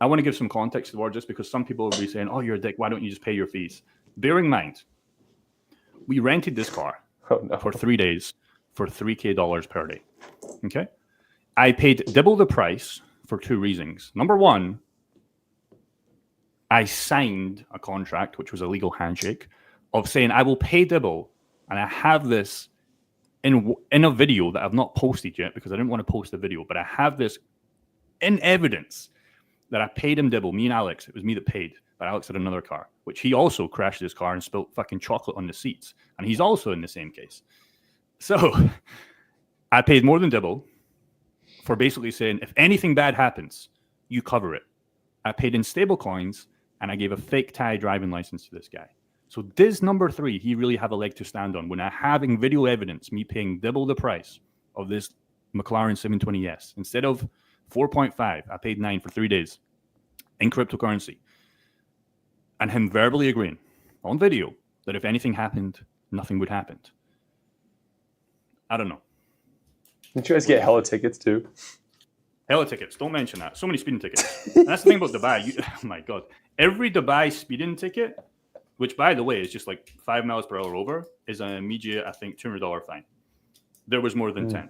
I want to give some context towards this because some people will be saying, "Oh, you're a dick. Why don't you just pay your fees?" Bear in mind, we rented this car for 3 days for $3,000 per day. Okay, I paid double the price for two reasons. Number one, I signed a contract, which was a legal handshake, of saying I will pay double, and I have this in a video that I've not posted yet because I didn't want to post the video, but I have this in evidence that I paid him double. Me and Alex, it was me that paid, but Alex had another car, which he also crashed his car and spilt fucking chocolate on the seats, and he's also in the same case. So I paid more than double for basically saying if anything bad happens, you cover it. I paid in stable coins, and I gave a fake Thai driving license to this guy. So this number 3, he really have a leg to stand on when I having video evidence, me paying double the price of this McLaren 720S. Instead of 4.5, I paid 9 for 3 days in cryptocurrency. And him verbally agreeing on video that if anything happened, nothing would happen. I don't know. Did you guys get hella tickets too? Hella tickets. Don't mention that. So many speeding tickets. And that's the thing about Dubai. Oh my God. Every Dubai speeding ticket, which, by the way, is just like 5 miles per hour over, is an immediate, I think, $200 fine. There was more than 10.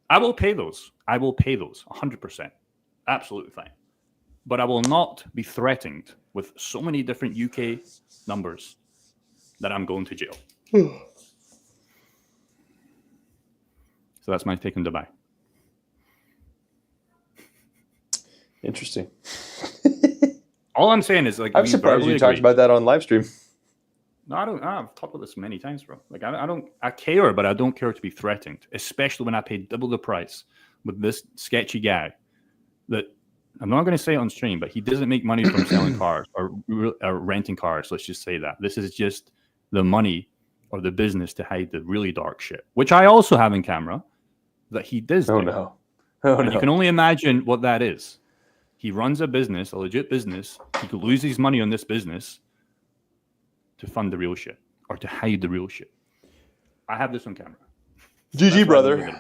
I will pay those. 100%. Absolutely fine. But I will not be threatened with so many different UK numbers that I'm going to jail. So that's my take on Dubai. Interesting. All I'm saying is, like, I'm surprised you talked about that on live stream. No, I don't. I've talked about this many times, bro. Like, I don't. I care, but I don't care to be threatened, especially when I paid double the price with this sketchy guy. That I'm not going to say on stream, but he doesn't make money from selling cars or renting cars. Let's just say that this is just the money or the business to hide the really dark shit, which I also have in camera. That he does. Oh no! Oh no! You can only imagine what that is. He runs a business, a legit business. He could lose his money on this business to fund the real shit or to hide the real shit. I have this on camera. GG, brother.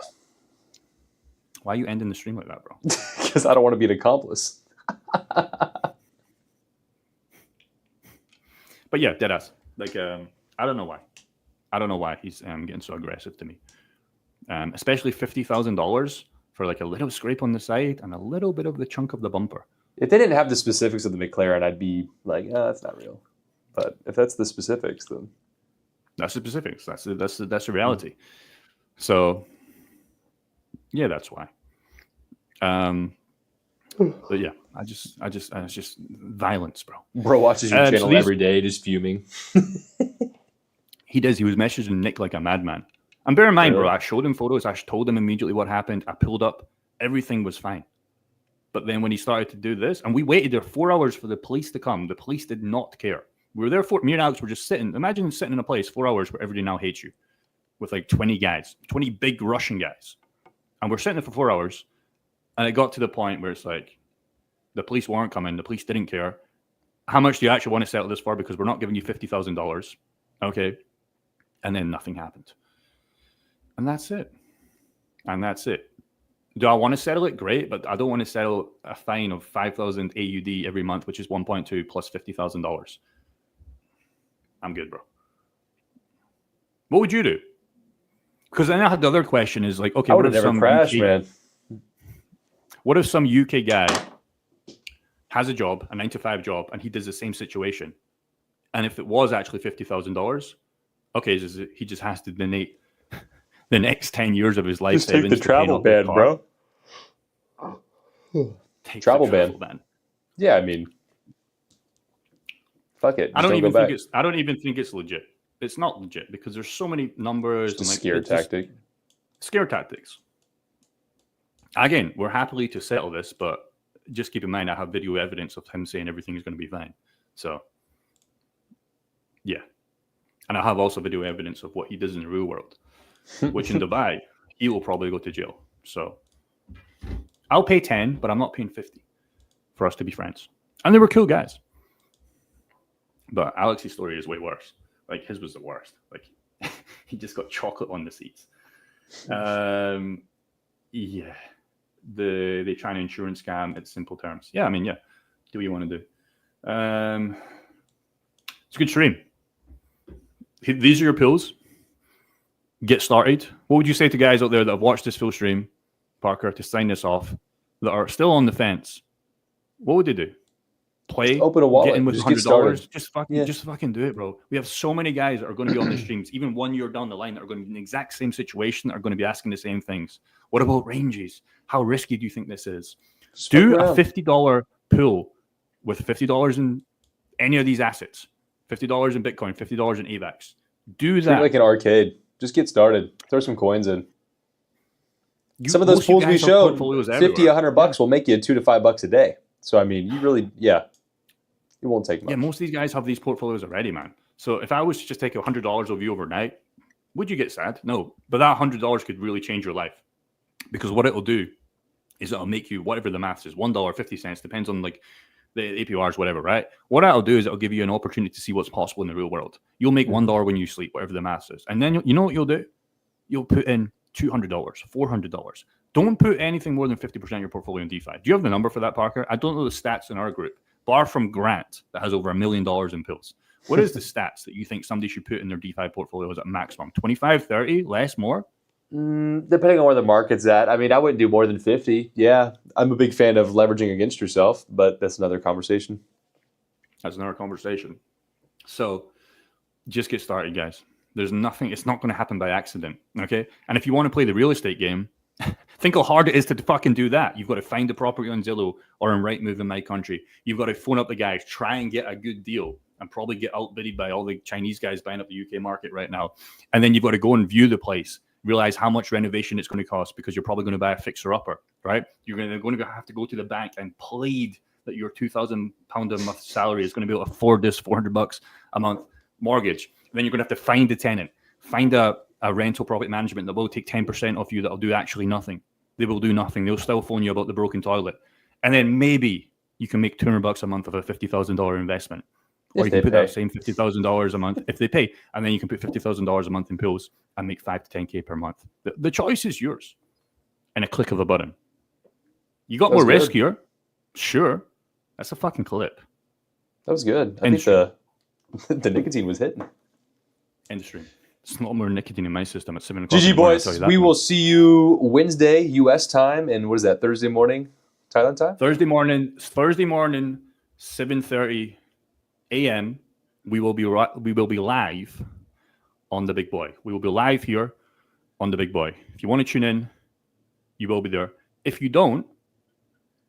Why are you ending the stream like that, bro? Because I don't want to be an accomplice. But yeah, deadass. Like, I don't know why. I don't know why he's getting so aggressive to me. Especially $50,000 for like a little scrape on the side and a little bit of the chunk of the bumper. If they didn't have the specifics of the McLaren, I'd be like, oh, that's not real. But if that's the specifics, then that's the specifics. That's the reality. So yeah, that's why. But yeah, it's just violence, bro. Bro watches your channel every day, just fuming. He does. He was messaging Nick like a madman. And bear in mind, bro, I showed him photos. I told him immediately what happened. I pulled up. Everything was fine. But then when he started to do this, and we waited there 4 hours for the police to come, the police did not care. We were there me and Alex were just sitting. Imagine sitting in a place 4 hours where everybody now hates you with like 20 guys, 20 big Russian guys. And we're sitting there for 4 hours. And it got to the point where it's like, the police weren't coming. The police didn't care. How much do you actually want to settle this for? Because we're not giving you $50,000. Okay. And then nothing happened. And that's it. Do I want to settle it? Great, but I don't want to settle a fine of 5,000 AUD every month, which is 1.2 plus $50,000. I'm good, bro. What would you do? Because then I had the other question is like, okay, I what would if have never some crashed, UK, man. what if some UK guy has a job, a 9-to-5 job, and he does the same situation? And if it was actually $50,000, okay, he just has to donate the next 10 years of his life. Just take the travel ban, bro. Take Travel the travel ban. Yeah, I mean, fuck it. I don't even think it's legit. It's not legit because there's so many numbers. Just a scare tactic. Scare tactics. Again, we're happily to settle this, but just keep in mind I have video evidence of him saying everything is going to be fine. So, yeah. And I have also video evidence of what he does in the real world, which in Dubai, he will probably go to jail. So, I'll pay 10, but I'm not paying 50 for us to be friends. And they were cool guys. But Alex's story is way worse. Like, his was the worst. Like, he just got chocolate on the seats. Yeah. They try an insurance scam in simple terms. Yeah, I mean, yeah. Do what you want to do. It's a good stream. These are your pills. Get started. What would you say to guys out there that have watched this full stream, Parker, to sign this off, that are still on the fence? What would they do? Play, just open a wallet, get in with $100. Just fucking do it, bro. We have so many guys that are going to be on the streams, even 1 year down the line, that are going to be in the exact same situation, that are going to be asking the same things. What about ranges? How risky do you think this is? Just do a $50 pool with $50 in any of these assets, $50 in Bitcoin, $50 in AVAX. Do that. Treat it like an arcade. Just get started. Throw some coins in. Some of those pools we showed, 50, $100 will make you $2 to $5 a day. So, I mean, you really, it won't take much. Yeah, most of these guys have these portfolios already, man. So if I was to just take $100 of you overnight, would you get sad? No. But that $100 could really change your life. Because what it'll do is it'll make you, whatever the maths is, $1.50, depends on like the APRs, whatever, right? What that'll do is it'll give you an opportunity to see what's possible in the real world. You'll make $1 when you sleep, whatever the maths is. And then you know what you'll do? You'll put in $200, $400. Don't put anything more than 50% of your portfolio in DeFi. Do you have the number for that, Parker? I don't know the stats in our group, bar from Grant that has over $1 million in pills. What is the stats that you think somebody should put in their DeFi portfolios at maximum? 25, 30, less, more? Depending on where the market's at. I mean, I wouldn't do more than 50. Yeah, I'm a big fan of leveraging against yourself, but that's another conversation. That's another conversation. So just get started, guys. There's nothing, it's not going to happen by accident, okay? And if you want to play the real estate game, think how hard it is to fucking do that. You've got to find the property on Zillow or on Rightmove in my country. You've got to phone up the guys, try and get a good deal, and probably get outbidded by all the Chinese guys buying up the UK market right now. And then you've got to go and view the place, realize how much renovation it's going to cost, because you're probably going to buy a fixer-upper, right? You're going to have to go to the bank and plead that your £2,000 a month salary is going to be able to afford this $400 a month mortgage. Then you're going to have to find a tenant, find a rental property management that will take 10% off you, that'll do actually nothing. They will do nothing. They'll still phone you about the broken toilet. And then maybe you can make $200 a month of a $50,000 investment. Or you can put that same $50,000 a month if they pay. And then you can put $50,000 a month in pills and make 5 to 10K per month. The choice is yours. And a click of a button. You got more risk here. Sure. That's a fucking clip. That was good. I think the nicotine was hitting. Industry. It's not more nicotine in my system at 7 o'clock. GG, boys. We will see you Wednesday, US time. And what is that, Thursday morning, Thailand time? Thursday morning, 7:30 a.m. We will be live on the Big Boy. We will be live here on the Big Boy. If you want to tune in, you will be there. If you don't,